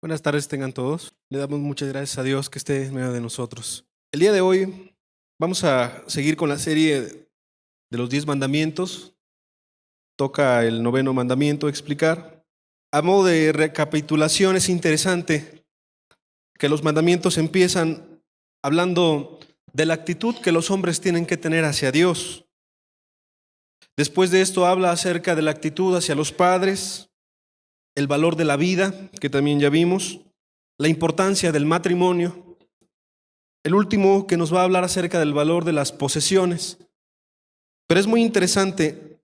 Buenas tardes tengan todos. Le damos muchas gracias a Dios que esté en medio de nosotros. El día de hoy vamos a seguir con la serie de los 10 mandamientos. Toca el 9º mandamiento explicar. A modo de recapitulación, es interesante que los mandamientos empiezan hablando de la actitud que los hombres tienen que tener hacia Dios. Después de esto habla acerca de la actitud hacia los padres, el valor de la vida, que también ya vimos, la importancia del matrimonio. El último que nos va a hablar acerca del valor de las posesiones. Pero es muy interesante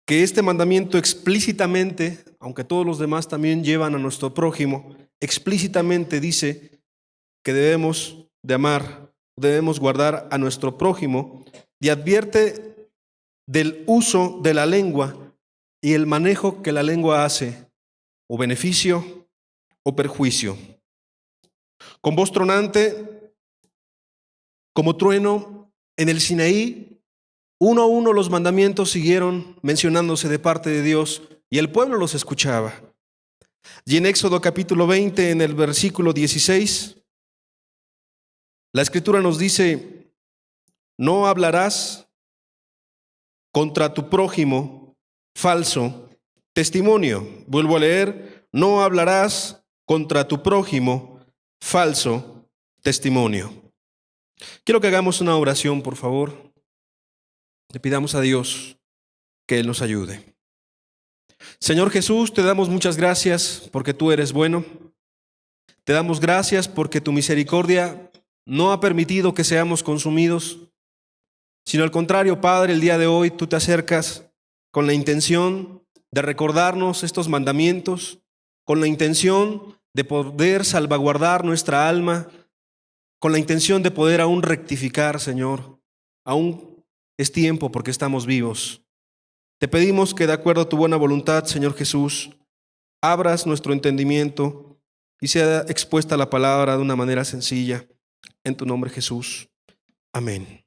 que este mandamiento explícitamente, aunque todos los demás también llevan a nuestro prójimo, explícitamente dice que debemos de amar, debemos guardar a nuestro prójimo, y advierte del uso de la lengua y el manejo que la lengua hace, o beneficio o perjuicio. Con voz tronante, como trueno, en el Sinaí, uno a uno los mandamientos siguieron mencionándose de parte de Dios y el pueblo los escuchaba. Y en Éxodo capítulo 20, en el versículo 16, la Escritura nos dice: no hablarás contra tu prójimo falso testimonio. Vuelvo a leer: no hablarás contra tu prójimo falso testimonio. Quiero que hagamos una oración, por favor. Le pidamos a Dios que Él nos ayude. Señor Jesús, te damos muchas gracias porque tú eres bueno. Te damos gracias porque tu misericordia no ha permitido que seamos consumidos, sino al contrario, Padre, el día de hoy tú te acercas con la intención de recordarnos estos mandamientos, con la intención de poder salvaguardar nuestra alma, con la intención de poder aún rectificar, Señor. Aún es tiempo porque estamos vivos. Te pedimos que de acuerdo a tu buena voluntad, Señor Jesús, abras nuestro entendimiento y sea expuesta la palabra de una manera sencilla. En tu nombre, Jesús. Amén.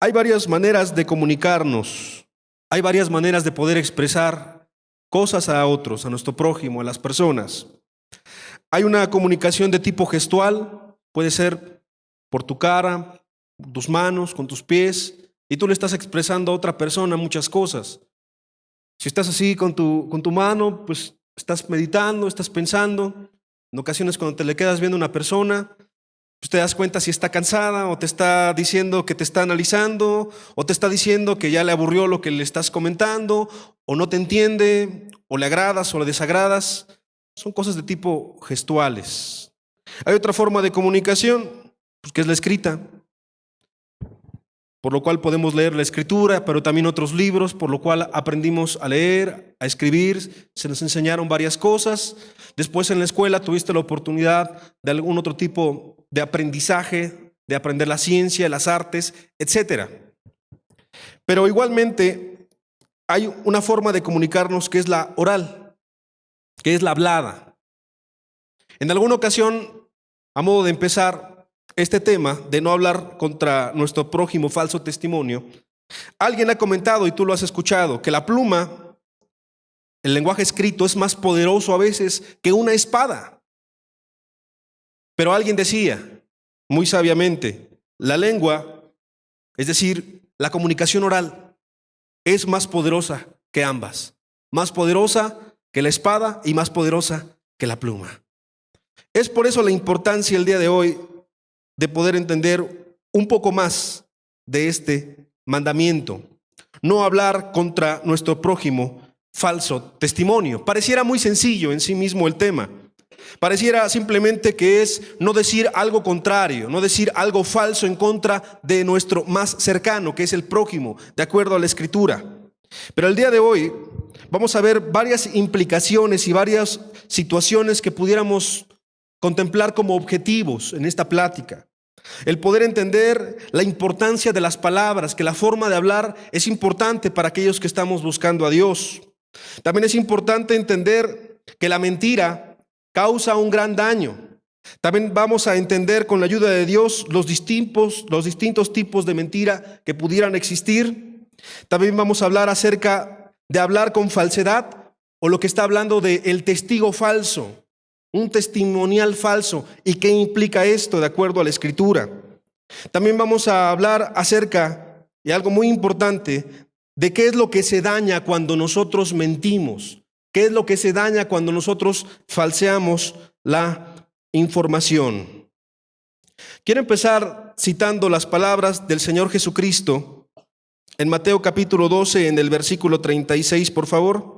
Hay varias maneras de comunicarnos. Hay varias maneras de poder expresar cosas a otros, a nuestro prójimo, a las personas. Hay una comunicación de tipo gestual, puede ser por tu cara, tus manos, con tus pies, y tú le estás expresando a otra persona muchas cosas. Si estás así con tu mano, pues estás meditando, estás pensando. En ocasiones cuando te le quedas viendo a una persona, pues te das cuenta si está cansada o te está diciendo que te está analizando o te está diciendo que ya le aburrió lo que le estás comentando o no te entiende o le agradas o le desagradas. Son cosas de tipo gestuales. Hay otra forma de comunicación, pues, que es la escrita, por lo cual podemos leer la escritura, pero también otros libros, por lo cual aprendimos a leer, a escribir, se nos enseñaron varias cosas. Después en la escuela tuviste la oportunidad de algún otro tipo de aprendizaje, de aprender la ciencia, las artes, etc. Pero igualmente hay una forma de comunicarnos que es la oral, que es la hablada. En alguna ocasión, a modo de empezar este tema de no hablar contra nuestro prójimo falso testimonio, alguien ha comentado, y tú lo has escuchado, que la pluma, el lenguaje escrito, es más poderoso a veces que una espada. Pero alguien decía, muy sabiamente, la lengua, es decir, la comunicación oral, es más poderosa que ambas. Más poderosa que la espada y más poderosa que la pluma. Es por eso la importancia el día de hoy de poder entender un poco más de este mandamiento. No hablar contra nuestro prójimo falso testimonio. Pareciera muy sencillo en sí mismo el tema. Pareciera simplemente que es no decir algo contrario, no decir algo falso en contra de nuestro más cercano, que es el prójimo, de acuerdo a la Escritura. Pero el día de hoy vamos a ver varias implicaciones y varias situaciones que pudiéramos contemplar como objetivos en esta plática. El poder entender la importancia de las palabras, que la forma de hablar es importante para aquellos que estamos buscando a Dios. También es importante entender que la mentira causa un gran daño. También vamos a entender con la ayuda de Dios los distintos tipos de mentira que pudieran existir. También vamos a hablar acerca de hablar con falsedad o lo que está hablando de el testigo falso, un testimonial falso. ¿Y qué implica esto de acuerdo a la Escritura? También vamos a hablar acerca, y algo muy importante, de qué es lo que se daña cuando nosotros mentimos, qué es lo que se daña cuando nosotros falseamos la información. Quiero empezar citando las palabras del Señor Jesucristo en Mateo capítulo 12, en el versículo 36, por favor.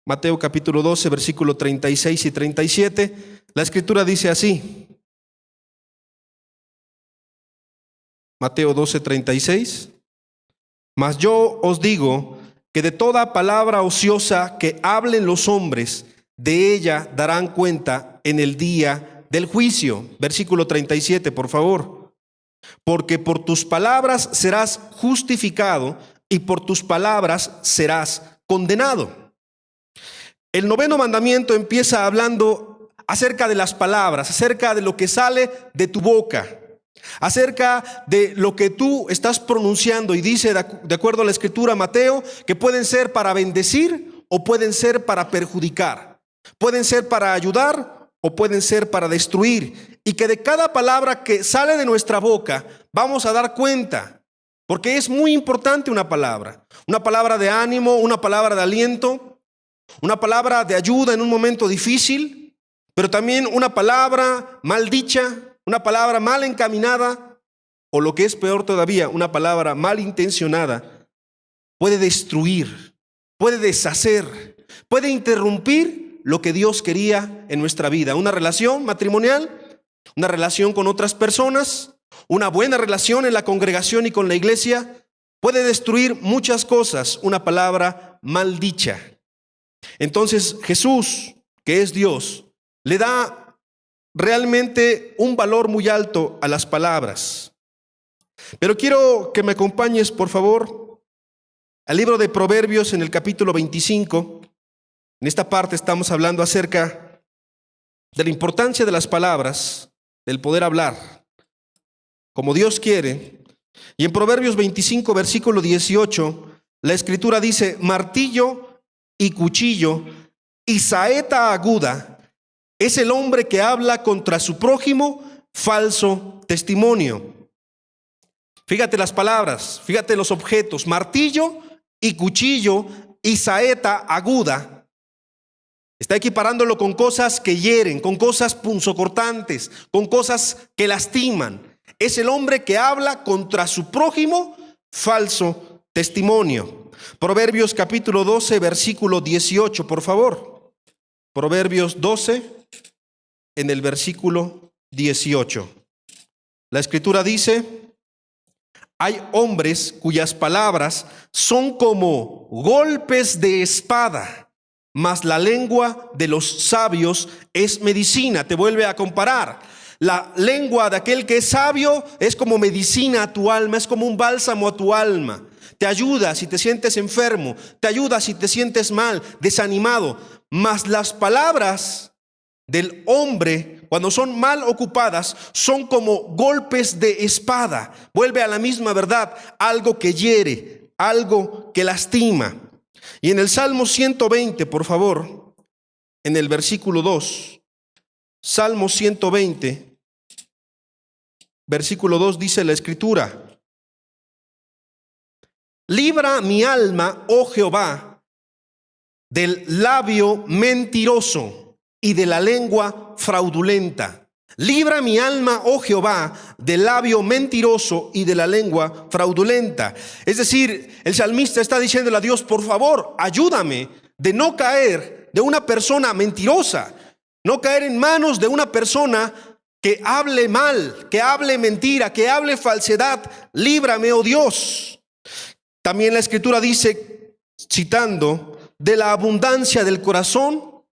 Mateo capítulo 12, versículo 36 y 37. La Escritura dice así. Mateo 12, 36. Mas yo os digo que de toda palabra ociosa que hablen los hombres, de ella darán cuenta en el día del juicio. Versículo 37, por favor. Porque por tus palabras serás justificado y por tus palabras serás condenado. El noveno mandamiento empieza hablando acerca de las palabras, acerca de lo que sale de tu boca, acerca de lo que tú estás pronunciando, y dice de acuerdo a la Escritura, Mateo, que pueden ser para bendecir o pueden ser para perjudicar, pueden ser para ayudar o pueden ser para destruir, y que de cada palabra que sale de nuestra boca vamos a dar cuenta, porque es muy importante una palabra de ánimo, una palabra de aliento, una palabra de ayuda en un momento difícil, pero también una palabra mal dicha, una palabra mal encaminada, o lo que es peor todavía, una palabra mal intencionada, puede destruir, puede deshacer, puede interrumpir lo que Dios quería en nuestra vida. Una relación matrimonial, una relación con otras personas, una buena relación en la congregación y con la iglesia, puede destruir muchas cosas, una palabra mal dicha. Entonces Jesús, que es Dios, le da realmente un valor muy alto a las palabras. Pero quiero que me acompañes, por favor, al libro de Proverbios en el capítulo 25. En esta parte estamos hablando acerca de la importancia de las palabras, del poder hablar como Dios quiere. Y en Proverbios 25, versículo 18, la Escritura dice: martillo y cuchillo y saeta aguda es el hombre que habla contra su prójimo falso testimonio. Fíjate las palabras, fíjate los objetos: martillo y cuchillo y saeta aguda. Está equiparándolo con cosas que hieren, con cosas punzocortantes, con cosas que lastiman. Es el hombre que habla contra su prójimo falso testimonio. Proverbios capítulo 12, versículo 18, por favor. Proverbios 12, en el versículo 18. La Escritura dice: hay hombres cuyas palabras son como golpes de espada, mas la lengua de los sabios es medicina. Te vuelve a comparar. La lengua de aquel que es sabio es como medicina a tu alma, es como un bálsamo a tu alma. Te ayuda si te sientes enfermo, te ayuda si te sientes mal, desanimado. Mas las palabras del hombre, cuando son mal ocupadas, son como golpes de espada. Vuelve a la misma verdad, algo que hiere, algo que lastima. Y en el Salmo 120, por favor, en el versículo 2, Salmo 120, versículo 2, dice la Escritura: libra mi alma, oh Jehová, del labio mentiroso y de la lengua fraudulenta. Libra mi alma, oh Jehová, del labio mentiroso y de la lengua fraudulenta. Es decir, el salmista está diciéndole a Dios: por favor, ayúdame de no caer de una persona mentirosa, no caer en manos de una persona que hable mal, que hable mentira, que hable falsedad. Líbrame, oh Dios. También la Escritura dice, citando: de la abundancia del corazón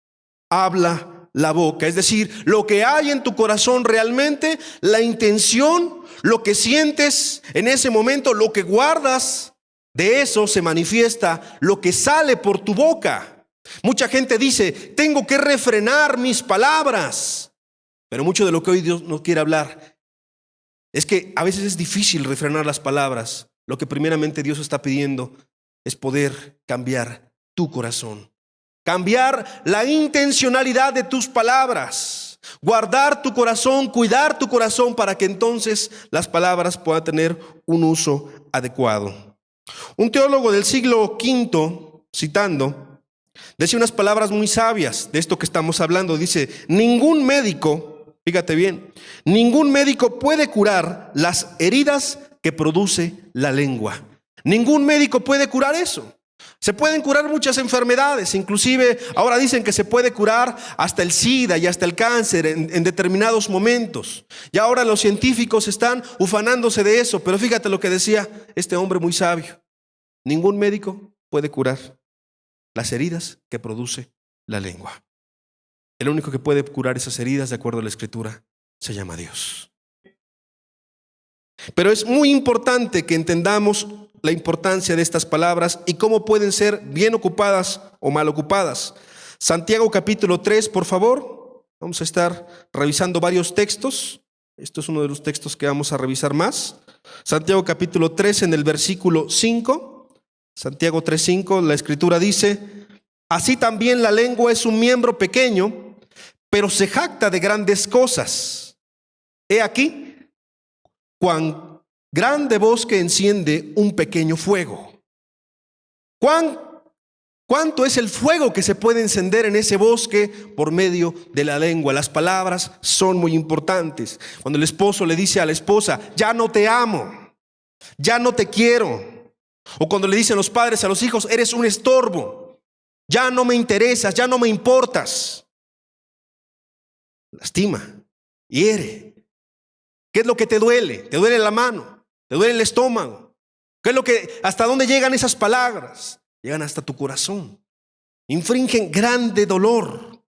habla la boca. Es decir, lo que hay en tu corazón realmente, la intención, lo que sientes en ese momento, lo que guardas, de eso se manifiesta lo que sale por tu boca. Mucha gente dice: tengo que refrenar mis palabras. Pero mucho de lo que hoy Dios nos quiere hablar es que a veces es difícil refrenar las palabras. Lo que primeramente Dios está pidiendo es poder cambiar tu corazón, cambiar la intencionalidad de tus palabras, guardar tu corazón, cuidar tu corazón para que entonces las palabras puedan tener un uso adecuado. Un teólogo del siglo V, citando, decía unas palabras muy sabias de esto que estamos hablando. Dice: ningún médico, fíjate bien, ningún médico puede curar las heridas que produce la lengua. Ningún médico puede curar eso. Se pueden curar muchas enfermedades, inclusive ahora dicen que se puede curar hasta el SIDA y hasta el cáncer en determinados momentos. Y ahora los científicos están ufanándose de eso, pero fíjate lo que decía este hombre muy sabio: ningún médico puede curar las heridas que produce la lengua. El único que puede curar esas heridas, de acuerdo a la Escritura, se llama Dios. Pero es muy importante que entendamos la importancia de estas palabras y cómo pueden ser bien ocupadas o mal ocupadas. Santiago capítulo 3, por favor. Vamos a estar revisando varios textos. Esto es uno de los textos que vamos a revisar más. Santiago capítulo 3, en el versículo 5. Santiago 3:5, la Escritura dice: así también la lengua es un miembro pequeño, pero se jacta de grandes cosas. He aquí cuán grande bosque enciende un pequeño fuego. ¿Cuánto es el fuego que se puede encender en ese bosque por medio de la lengua? Las palabras son muy importantes. Cuando el esposo le dice a la esposa: ya no te amo, ya no te quiero. O cuando le dicen los padres a los hijos: eres un estorbo, ya no me interesas, ya no me importas. Lastima, hiere. ¿Qué es lo que te duele? ¿Te duele la mano? ¿Te duele el estómago? ¿Qué es lo que, hasta dónde llegan esas palabras? Llegan hasta tu corazón. Infringen grande dolor.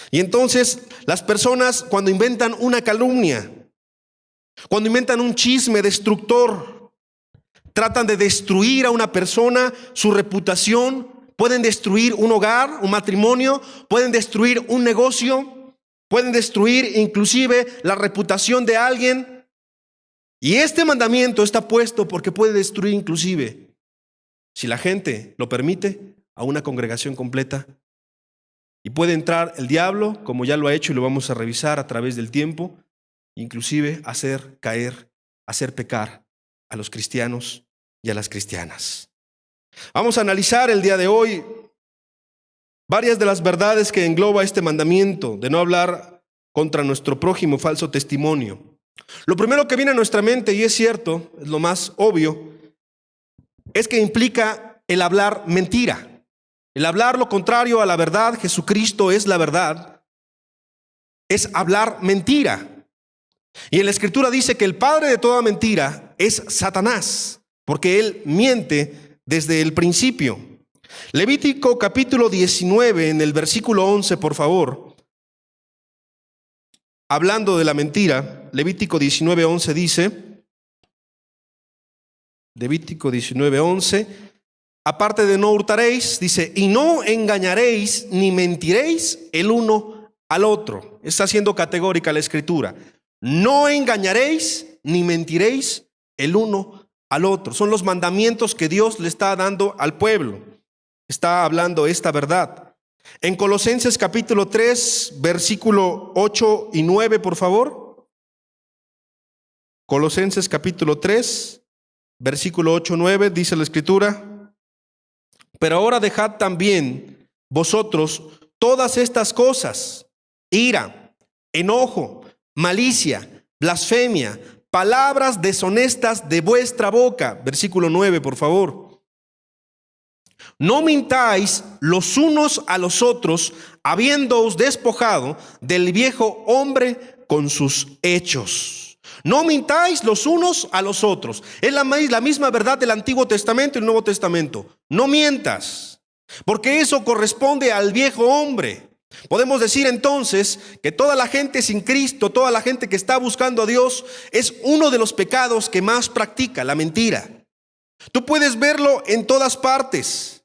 Y entonces las personas, cuando inventan una calumnia, cuando inventan un chisme destructor, tratan de destruir a una persona, su reputación, pueden destruir un hogar, un matrimonio, pueden destruir un negocio, pueden destruir inclusive la reputación de alguien. Y este mandamiento está puesto porque puede destruir inclusive, si la gente lo permite, a una congregación completa. Y puede entrar el diablo, como ya lo ha hecho y lo vamos a revisar a través del tiempo, inclusive hacer caer, hacer pecar a los cristianos y a las cristianas. Vamos a analizar el día de hoy varias de las verdades que engloba este mandamiento de no hablar contra nuestro prójimo falso testimonio. Lo primero que viene a nuestra mente, y es cierto, es lo más obvio, es que implica el hablar mentira. El hablar lo contrario a la verdad. Jesucristo es la verdad. Es hablar mentira. Y en la Escritura dice que el padre de toda mentira es Satanás, porque él miente desde el principio. Levítico capítulo 19, en el versículo 11, por favor. Hablando de la mentira, Levítico 19:11 dice, Levítico 19:11, aparte de no hurtaréis, dice, y no engañaréis ni mentiréis el uno al otro. Está siendo categórica la Escritura. No engañaréis ni mentiréis el uno al otro. Son los mandamientos que Dios le está dando al pueblo. Está hablando esta verdad. En Colosenses capítulo 3, versículo 8 y 9, por favor. Colosenses capítulo 3, versículo 8 y 9, dice la Escritura: pero ahora dejad también vosotros todas estas cosas: ira, enojo, malicia, blasfemia, palabras deshonestas de vuestra boca. Versículo 9, por favor. No mintáis los unos a los otros, habiéndoos despojado del viejo hombre con sus hechos. No mintáis los unos a los otros. Es la misma verdad del Antiguo Testamento y el Nuevo Testamento. No mientas, porque eso corresponde al viejo hombre. Podemos decir entonces que toda la gente sin Cristo, toda la gente que está buscando a Dios, es uno de los pecados que más practica, la mentira. Tú puedes verlo en todas partes.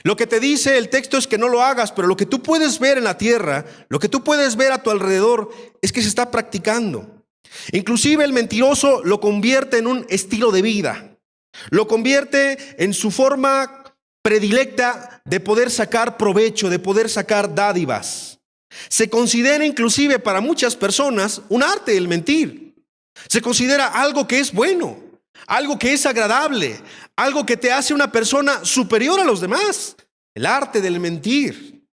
Lo que te dice el texto es que no lo hagas, pero lo que tú puedes ver en la tierra, lo que tú puedes ver a tu alrededor, es que se está practicando. Inclusive el mentiroso lo convierte en un estilo de vida, lo convierte en su forma predilecta de poder sacar provecho, de poder sacar dádivas. Se considera inclusive para muchas personas un arte el mentir. Se considera algo que es bueno, algo que es agradable, algo que te hace una persona superior a los demás. El arte del mentir.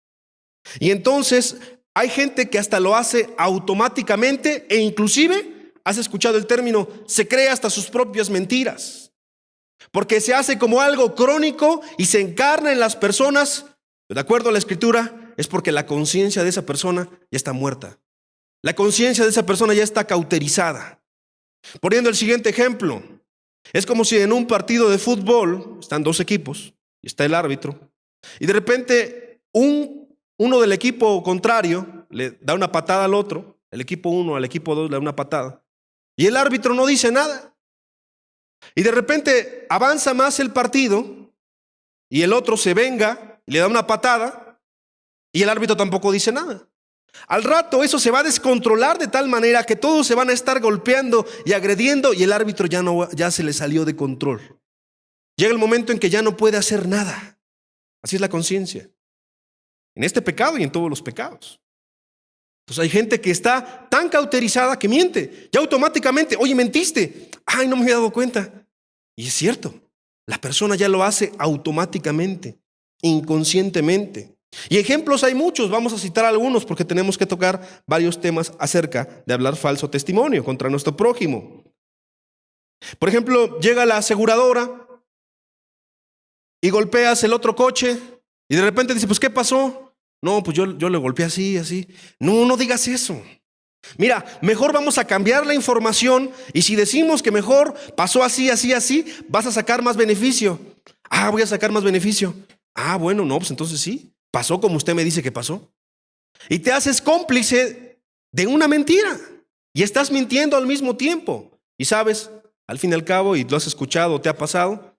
Y entonces hay gente que hasta lo hace automáticamente e inclusive, ¿has escuchado el término? Se cree hasta sus propias mentiras. Porque se hace como algo crónico y se encarna en las personas. De acuerdo a la Escritura, es porque la conciencia de esa persona ya está muerta. La conciencia de esa persona ya está cauterizada. Poniendo el siguiente ejemplo, es como si en un partido de fútbol están dos equipos y está el árbitro y de repente uno del equipo contrario le da una patada al otro, el equipo 1 al equipo 2 le da una patada y el árbitro no dice nada y de repente avanza más el partido y el otro se venga y le da una patada y el árbitro tampoco dice nada. Al rato eso se va a descontrolar de tal manera que todos se van a estar golpeando y agrediendo y el árbitro ya se le salió de control. Llega el momento en que ya no puede hacer nada. Así es la conciencia. En este pecado y en todos los pecados. Entonces hay gente que está tan cauterizada que miente. Ya automáticamente, oye, mentiste. Ay, no me había dado cuenta. Y es cierto, la persona ya lo hace automáticamente, inconscientemente. Y ejemplos hay muchos, vamos a citar algunos porque tenemos que tocar varios temas acerca de hablar falso testimonio contra nuestro prójimo. Por ejemplo, llega la aseguradora y golpeas el otro coche y de repente dice, pues ¿qué pasó? No, pues yo le golpeé así. No digas eso. Mira, mejor vamos a cambiar la información y si decimos que mejor pasó así, vas a sacar más beneficio. Ah, voy a sacar más beneficio. Ah, bueno, no, pues entonces sí. Pasó como usted me dice que pasó. Y te haces cómplice de una mentira. Y estás mintiendo al mismo tiempo. Y sabes, al fin y al cabo, y lo has escuchado, te ha pasado,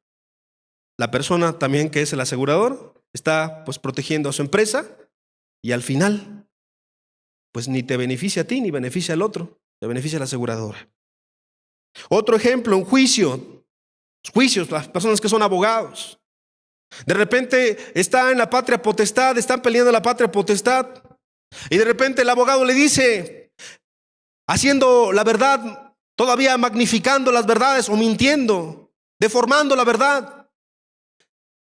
la persona también que es el asegurador está pues protegiendo a su empresa y al final pues ni te beneficia a ti ni beneficia al otro, te beneficia la aseguradora. Otro ejemplo, un juicio. Juicios, las personas que son abogados. De repente está en la patria potestad, están peleando la patria potestad y de repente el abogado le dice, haciendo la verdad, todavía magnificando las verdades o mintiendo, deformando la verdad.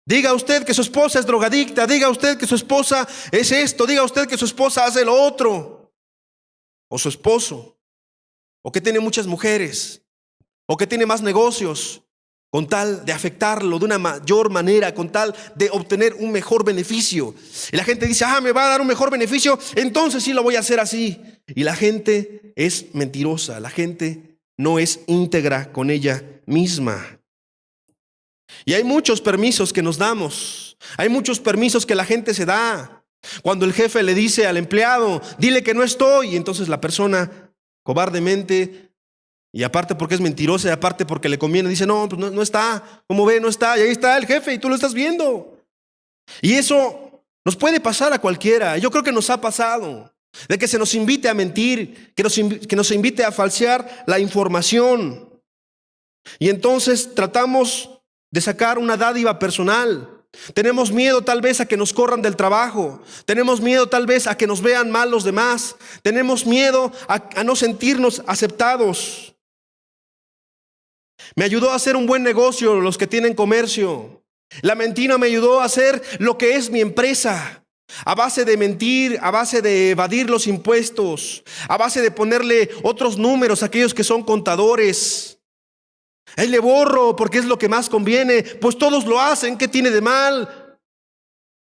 Diga usted que su esposa es drogadicta, diga usted que su esposa es esto, diga usted que su esposa hace lo otro, o su esposo, o que tiene muchas mujeres, o que tiene más negocios, con tal de afectarlo de una mayor manera, con tal de obtener un mejor beneficio. Y la gente dice, me va a dar un mejor beneficio, entonces sí lo voy a hacer así. Y la gente es mentirosa, la gente no es íntegra con ella misma. Y hay muchos permisos que nos damos, hay muchos permisos que la gente se da. Cuando el jefe le dice al empleado, dile que no estoy, y entonces la persona cobardemente, y aparte porque es mentirosa, y aparte porque le conviene, dice, no, pues no está, como ve, no está, y ahí está el jefe, y tú lo estás viendo. Y eso nos puede pasar a cualquiera, yo creo que nos ha pasado, de que se nos invite a mentir, que nos invite a falsear la información. Y entonces tratamos de sacar una dádiva personal. Tenemos miedo tal vez a que nos corran del trabajo. Tenemos miedo tal vez a que nos vean mal los demás. Tenemos miedo a no sentirnos aceptados. Me ayudó a hacer un buen negocio los que tienen comercio. La mentira me ayudó a hacer lo que es mi empresa. A base de mentir, a base de evadir los impuestos, a base de ponerle otros números a aquellos que son contadores. Ahí le borro porque es lo que más conviene, pues todos lo hacen, ¿qué tiene de mal?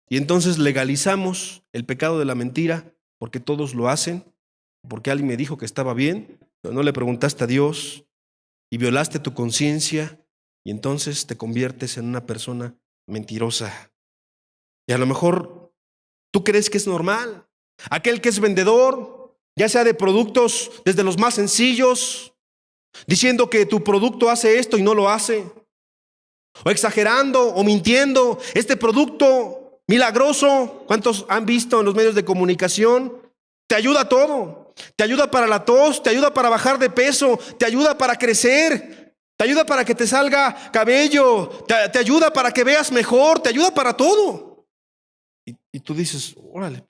Y entonces legalizamos el pecado de la mentira porque todos lo hacen, porque alguien me dijo que estaba bien, pero no le preguntaste a Dios y violaste tu conciencia y entonces te conviertes en una persona mentirosa. Y a lo mejor tú crees que es normal. Aquel que es vendedor, ya sea de productos desde los más sencillos, diciendo que tu producto hace esto y no lo hace, o exagerando o mintiendo, este producto milagroso, ¿cuántos han visto en los medios de comunicación? Te ayuda a todo, te ayuda para la tos, te ayuda para bajar de peso, te ayuda para crecer, te ayuda para que te salga cabello, te ayuda para que veas mejor, te ayuda para todo. Y tú dices, órale,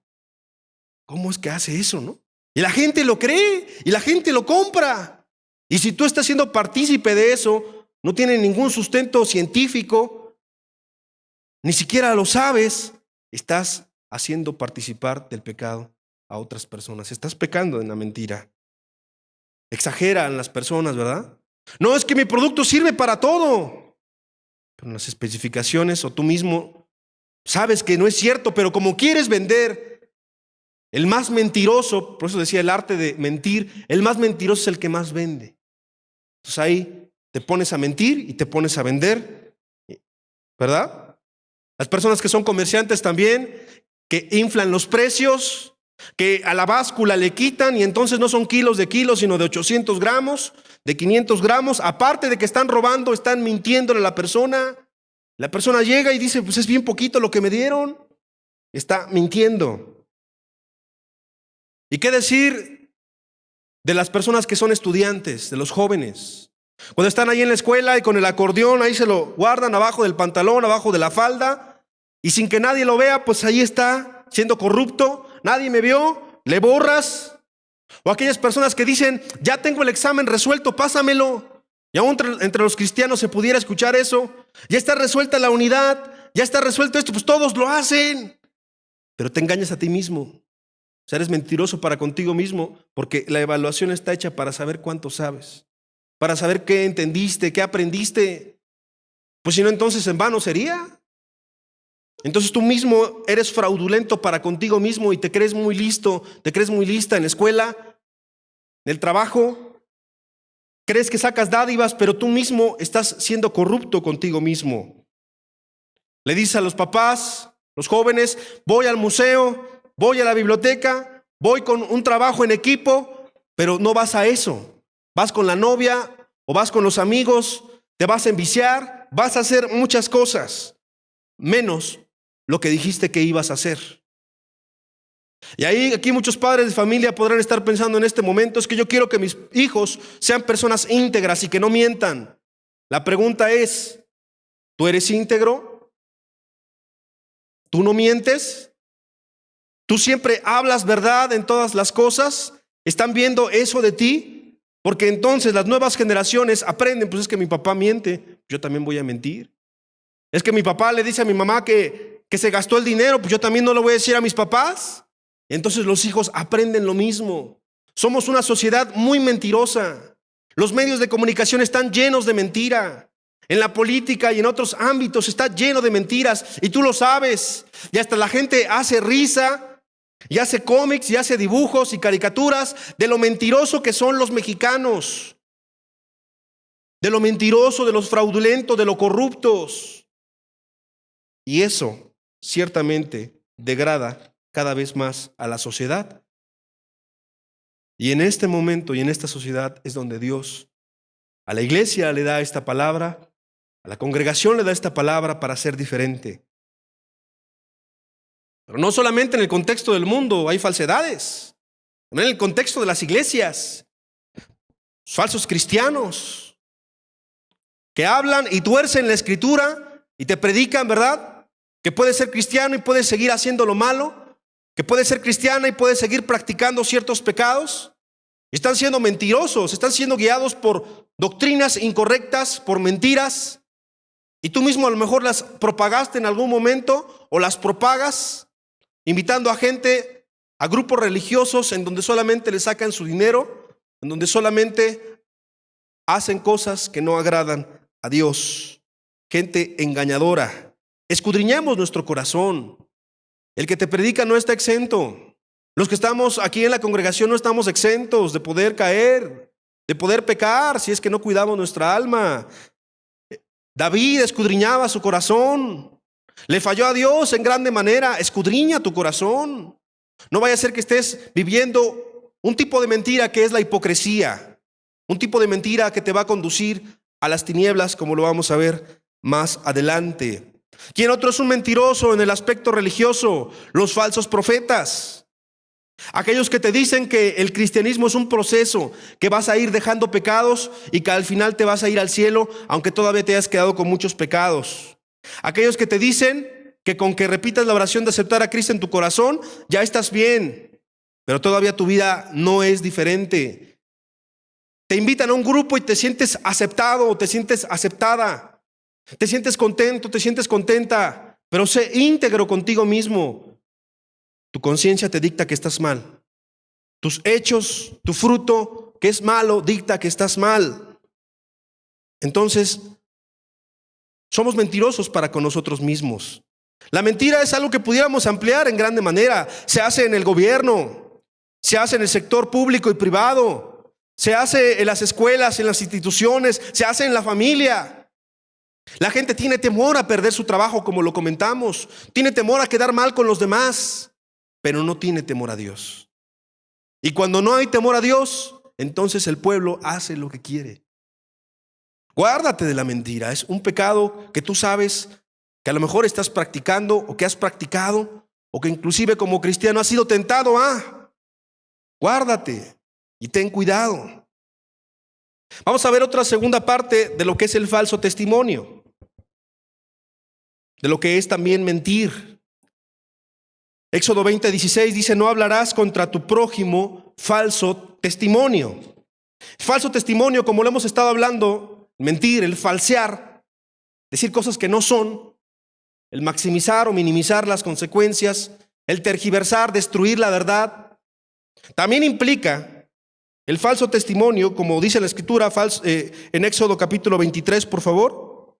¿cómo es que hace eso, no? Y la gente lo cree y la gente lo compra. Y si tú estás siendo partícipe de eso, no tiene ningún sustento científico, ni siquiera lo sabes, estás haciendo participar del pecado a otras personas. Estás pecando en la mentira. Exageran las personas, ¿verdad? No, es que mi producto sirve para todo. Pero en las especificaciones o tú mismo sabes que no es cierto, pero como quieres vender, el más mentiroso, por eso decía el arte de mentir, el más mentiroso es el que más vende. Entonces ahí te pones a mentir y te pones a vender, ¿verdad? Las personas que son comerciantes también, que inflan los precios, que a la báscula le quitan y entonces no son kilos de kilos, sino de 800 gramos, de 500 gramos. Aparte de que están robando, están mintiéndole a la persona. La persona llega y dice, pues es bien poquito lo que me dieron. Está mintiendo. ¿Y qué decir de las personas que son estudiantes, de los jóvenes? Cuando están ahí en la escuela y con el acordeón, ahí se lo guardan abajo del pantalón, abajo de la falda, y sin que nadie lo vea, pues ahí está siendo corrupto. Nadie me vio, le borras. O aquellas personas que dicen, ya tengo el examen resuelto, pásamelo. Y aún entre los cristianos se pudiera escuchar eso. Ya está resuelta la unidad, ya está resuelto esto, pues todos lo hacen. Pero te engañas a ti mismo. O sea, eres mentiroso para contigo mismo, porque la evaluación está hecha para saber cuánto sabes, para saber qué entendiste, qué aprendiste. Pues si no, entonces en vano sería. Entonces tú mismo eres fraudulento para contigo mismo y te crees muy listo, te crees muy lista en la escuela, en el trabajo. Crees que sacas dádivas, pero tú mismo estás siendo corrupto contigo mismo. Le dices a los papás, los jóvenes, voy al museo, voy a la biblioteca, voy con un trabajo en equipo, pero no vas a eso. Vas con la novia o vas con los amigos, te vas a enviciar, vas a hacer muchas cosas, menos lo que dijiste que ibas a hacer. Y aquí muchos padres de familia podrán estar pensando en este momento, es que yo quiero que mis hijos sean personas íntegras y que no mientan. La pregunta es, ¿tú eres íntegro? ¿Tú no mientes? ¿Tú siempre hablas verdad en todas las cosas? ¿Están viendo eso de ti? Porque entonces las nuevas generaciones aprenden, pues es que mi papá miente, yo también voy a mentir. Es que mi papá le dice a mi mamá que se gastó el dinero, pues yo también no lo voy a decir a mis papás. Entonces los hijos aprenden lo mismo. Somos una sociedad muy mentirosa. Los medios de comunicación están llenos de mentira. En la política y en otros ámbitos está lleno de mentiras y tú lo sabes. Y hasta la gente hace risa y hace cómics y hace dibujos y caricaturas de lo mentiroso que son los mexicanos, de lo mentiroso, de los fraudulentos, de lo corruptos. Y eso ciertamente degrada cada vez más a la sociedad. Y en este momento y en esta sociedad es donde Dios a la iglesia le da esta palabra, a la congregación le da esta palabra para ser diferente. Pero no solamente en el contexto del mundo hay falsedades, también en el contexto de las iglesias, falsos cristianos que hablan y tuercen la escritura y te predican, ¿verdad?, que puedes ser cristiano y puedes seguir haciendo lo malo, que puedes ser cristiana y puedes seguir practicando ciertos pecados. Están siendo mentirosos, están siendo guiados por doctrinas incorrectas, por mentiras, y tú mismo a lo mejor las propagaste en algún momento o las propagas, invitando a gente a grupos religiosos en donde solamente le sacan su dinero, en donde solamente hacen cosas que no agradan a Dios. Gente engañadora. Escudriñemos nuestro corazón. El que te predica no está exento. Los que estamos aquí en la congregación no estamos exentos de poder caer, de poder pecar si es que no cuidamos nuestra alma. David escudriñaba su corazón. Le falló a Dios en grande manera. Escudriña tu corazón. No vaya a ser que estés viviendo un tipo de mentira que es la hipocresía. Un tipo de mentira que te va a conducir a las tinieblas, como lo vamos a ver más adelante. ¿Quién otro es un mentiroso en el aspecto religioso? Los falsos profetas. Aquellos que te dicen que el cristianismo es un proceso, que vas a ir dejando pecados y que al final te vas a ir al cielo, aunque todavía te hayas quedado con muchos pecados. Aquellos que te dicen que con que repitas la oración de aceptar a Cristo en tu corazón, ya estás bien, pero todavía tu vida no es diferente. Te invitan a un grupo y te sientes aceptado o te sientes aceptada. Te sientes contento, te sientes contenta, pero sé íntegro contigo mismo. Tu conciencia te dicta que estás mal. Tus hechos, tu fruto, que es malo, dicta que estás mal. Entonces, somos mentirosos para con nosotros mismos. La mentira es algo que pudiéramos ampliar en grande manera. Se hace en el gobierno, se hace en el sector público y privado, se hace en las escuelas, en las instituciones, se hace en la familia. La gente tiene temor a perder su trabajo, como lo comentamos. Tiene temor a quedar mal con los demás, pero no tiene temor a Dios. Y cuando no hay temor a Dios, entonces el pueblo hace lo que quiere. Guárdate de la mentira. Es un pecado que tú sabes que a lo mejor estás practicando o que has practicado o que inclusive como cristiano has sido tentado a. Guárdate y ten cuidado. Vamos a ver otra segunda parte de lo que es el falso testimonio, de lo que es también mentir. Éxodo 20:16 dice: no hablarás contra tu prójimo falso testimonio. Falso testimonio, como lo hemos estado hablando, mentir, el falsear, decir cosas que no son, el maximizar o minimizar las consecuencias, el tergiversar, destruir la verdad. También implica el falso testimonio, como dice la Escritura en Éxodo capítulo 23, por favor.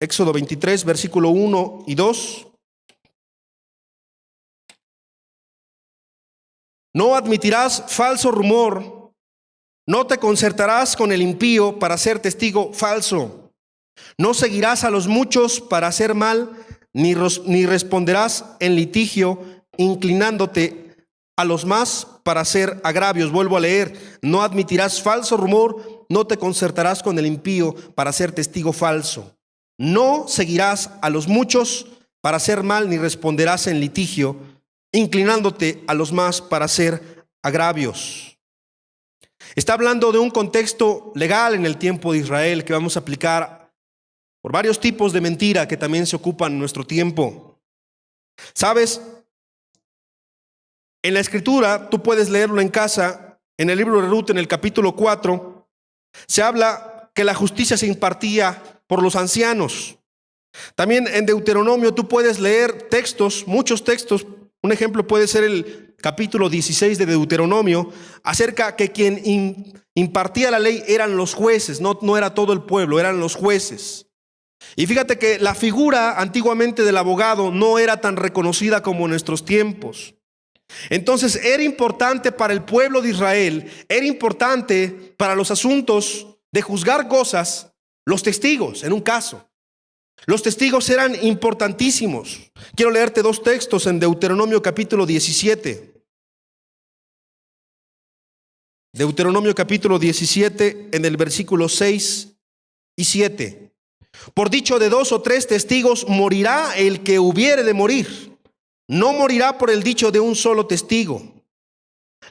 Éxodo 23, versículo 1 y 2. No admitirás falso rumor, no te concertarás con el impío para ser testigo falso, no seguirás a los muchos para hacer mal, ni responderás en litigio inclinándote a los más para hacer agravios. Vuelvo a leer: no admitirás falso rumor, no te concertarás con el impío para ser testigo falso, no seguirás a los muchos para hacer mal, ni responderás en litigio inclinándote a los más para hacer agravios. Está hablando de un contexto legal en el tiempo de Israel que vamos a aplicar por varios tipos de mentira que también se ocupan en nuestro tiempo. ¿Sabes? En la Escritura, tú puedes leerlo en casa, en el libro de Ruth, en el capítulo 4, se habla que la justicia se impartía por los ancianos. También en Deuteronomio tú puedes leer textos, muchos textos. Un ejemplo puede ser el capítulo 16 de Deuteronomio, acerca que quien impartía la ley eran los jueces, no era todo el pueblo, eran los jueces. Y fíjate que la figura antiguamente del abogado no era tan reconocida como en nuestros tiempos. Entonces era importante para el pueblo de Israel, era importante para los asuntos de juzgar cosas, los testigos en un caso. Los testigos eran importantísimos. Quiero leerte dos textos en Deuteronomio capítulo 17. Deuteronomio capítulo 17 en el versículo 6 y 7. Por dicho de 2 o 3 testigos morirá el que hubiere de morir. No morirá por el dicho de un solo testigo.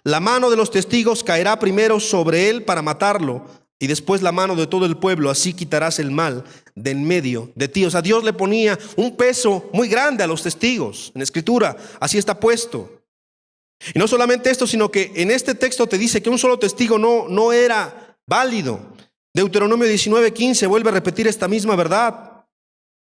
La mano de los testigos caerá primero sobre él para matarlo, y después la mano de todo el pueblo, así quitarás el mal de en medio de ti. O sea, Dios le ponía un peso muy grande a los testigos. En Escritura, así está puesto. Y no solamente esto, sino que en este texto te dice que un solo testigo no era válido. Deuteronomio 19:15 vuelve a repetir esta misma verdad.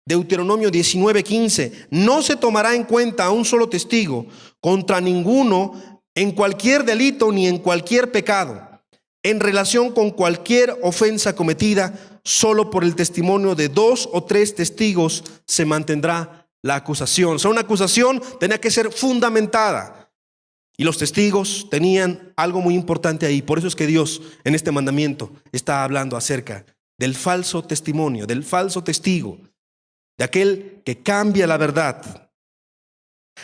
Deuteronomio 19:15: no se tomará en cuenta a un solo testigo contra ninguno en cualquier delito ni en cualquier pecado, en relación con cualquier ofensa cometida. Solo por el testimonio de 2 o 3 testigos se mantendrá la acusación. O sea, una acusación tenía que ser fundamentada, y los testigos tenían algo muy importante ahí. Por eso es que Dios en este mandamiento está hablando acerca del falso testimonio, del falso testigo, de aquel que cambia la verdad.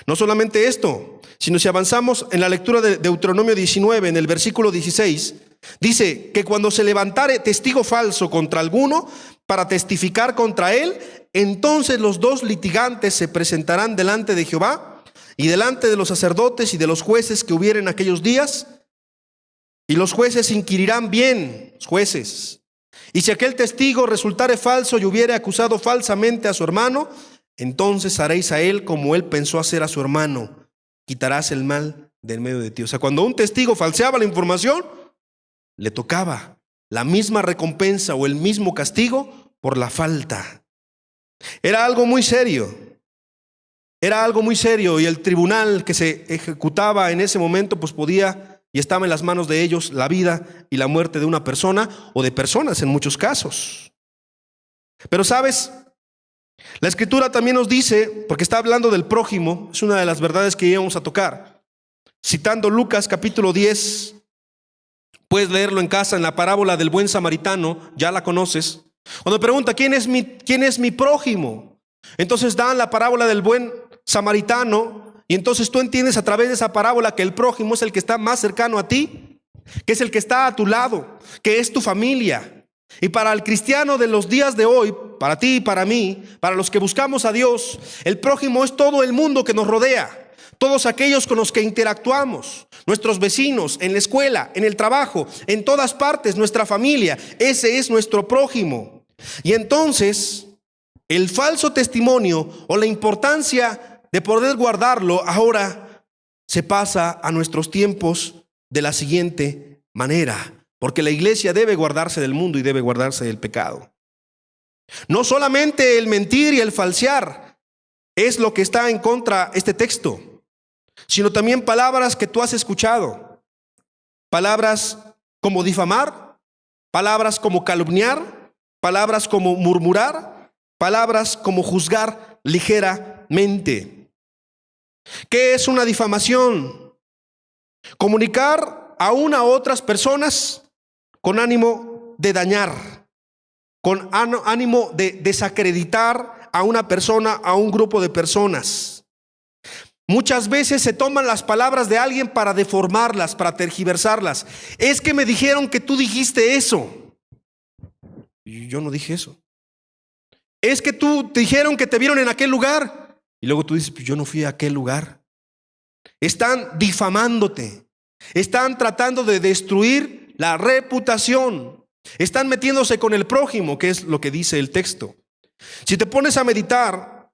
No solamente esto, sino si avanzamos en la lectura de Deuteronomio 19, en el versículo 16, dice que cuando se levantare testigo falso contra alguno para testificar contra él, entonces los 2 litigantes se presentarán delante de Jehová, y delante de los sacerdotes y de los jueces que hubieren aquellos días, y los jueces inquirirán bien, los jueces. Y si aquel testigo resultare falso y hubiere acusado falsamente a su hermano, entonces haréis a él como él pensó hacer a su hermano. Quitarás el mal del medio de ti. O sea, cuando un testigo falseaba la información, le tocaba la misma recompensa o el mismo castigo por la falta. Era algo muy serio. Era algo muy serio, y el tribunal que se ejecutaba en ese momento pues podía y estaba en las manos de ellos la vida y la muerte de una persona o de personas en muchos casos. Pero sabes, la Escritura también nos dice, porque está hablando del prójimo, es una de las verdades que íbamos a tocar, citando Lucas capítulo 10, puedes leerlo en casa, en la parábola del buen samaritano, ya la conoces, cuando pregunta ¿quién es mi prójimo? Entonces dan la parábola del buen samaritano, y entonces tú entiendes a través de esa parábola que el prójimo es el que está más cercano a ti, que es el que está a tu lado, que es tu familia. Y para el cristiano de los días de hoy, para ti y para mí, para los que buscamos a Dios, el prójimo es todo el mundo que nos rodea, todos aquellos con los que interactuamos, nuestros vecinos, en la escuela, en el trabajo, en todas partes, nuestra familia. Ese es nuestro prójimo. Y entonces el falso testimonio o la importancia de poder guardarlo ahora se pasa a nuestros tiempos de la siguiente manera, porque la iglesia debe guardarse del mundo y debe guardarse del pecado. No solamente el mentir y el falsear es lo que está en contra de este texto, sino también palabras que tú has escuchado, palabras como difamar, palabras como calumniar, palabras como murmurar, palabras como juzgar ligeramente. ¿Qué es una difamación? Comunicar a otras personas con ánimo de dañar, con ánimo de desacreditar a una persona, a un grupo de personas. Muchas veces se toman las palabras de alguien para deformarlas, para tergiversarlas. Es que me dijeron que tú dijiste eso. Y yo no dije eso. Es que te dijeron que te vieron en aquel lugar. Y luego tú dices, pues yo no fui a aquel lugar. Están difamándote. Están tratando de destruir la reputación. Están metiéndose con el prójimo, que es lo que dice el texto. Si te pones a meditar,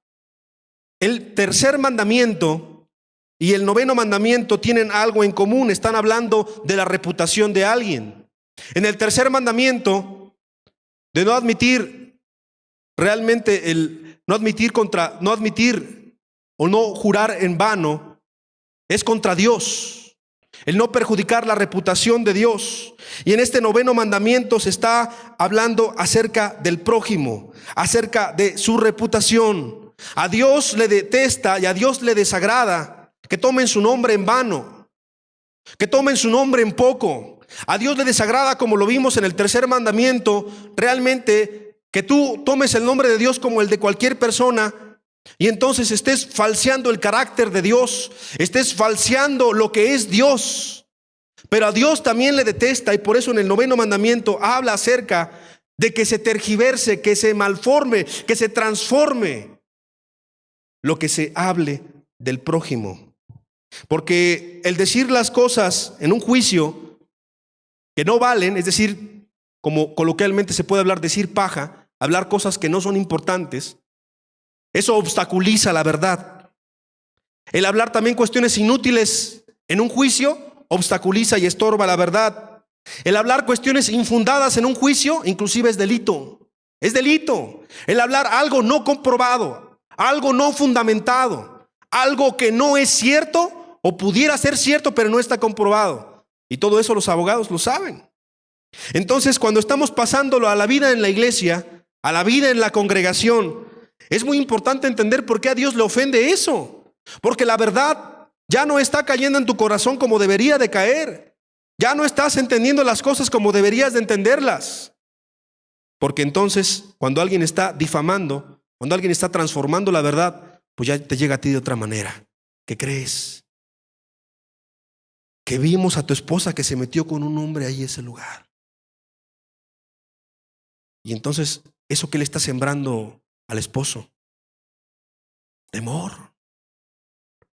el tercer mandamiento y el noveno mandamiento tienen algo en común. Están hablando de la reputación de alguien. En el tercer mandamiento, de no admitir realmente no admitir o no jurar en vano, es contra Dios, el no perjudicar la reputación de Dios. Y en este noveno mandamiento se está hablando acerca del prójimo, acerca de su reputación. A Dios le detesta y a Dios le desagrada que tomen su nombre en vano, que tomen su nombre en poco. A Dios le desagrada, como lo vimos en el tercer mandamiento, realmente que tú tomes el nombre de Dios como el de cualquier persona y entonces estés falseando el carácter de Dios, estés falseando lo que es Dios. Pero a Dios también le detesta, y por eso en el noveno mandamiento habla acerca de que se tergiverse, que se malforme, que se transforme lo que se hable del prójimo. Porque el decir las cosas en un juicio que no valen, es decir, como coloquialmente se puede hablar, decir paja, hablar cosas que no son importantes, eso obstaculiza la verdad. El hablar también cuestiones inútiles en un juicio obstaculiza y estorba la verdad. El hablar cuestiones infundadas en un juicio inclusive es delito. Es delito. El hablar algo no comprobado, algo no fundamentado, algo que no es cierto o pudiera ser cierto pero no está comprobado. Y todo eso los abogados lo saben. Entonces, cuando estamos pasándolo a la vida en la iglesia, a la vida en la congregación, es muy importante entender por qué a Dios le ofende eso. Porque la verdad ya no está cayendo en tu corazón como debería de caer. Ya no estás entendiendo las cosas como deberías de entenderlas. Porque entonces, cuando alguien está difamando, cuando alguien está transformando la verdad, pues ya te llega a ti de otra manera. ¿Qué crees? Que vimos a tu esposa que se metió con un hombre ahí en ese lugar. Y entonces, ¿eso qué le está sembrando al esposo? Temor.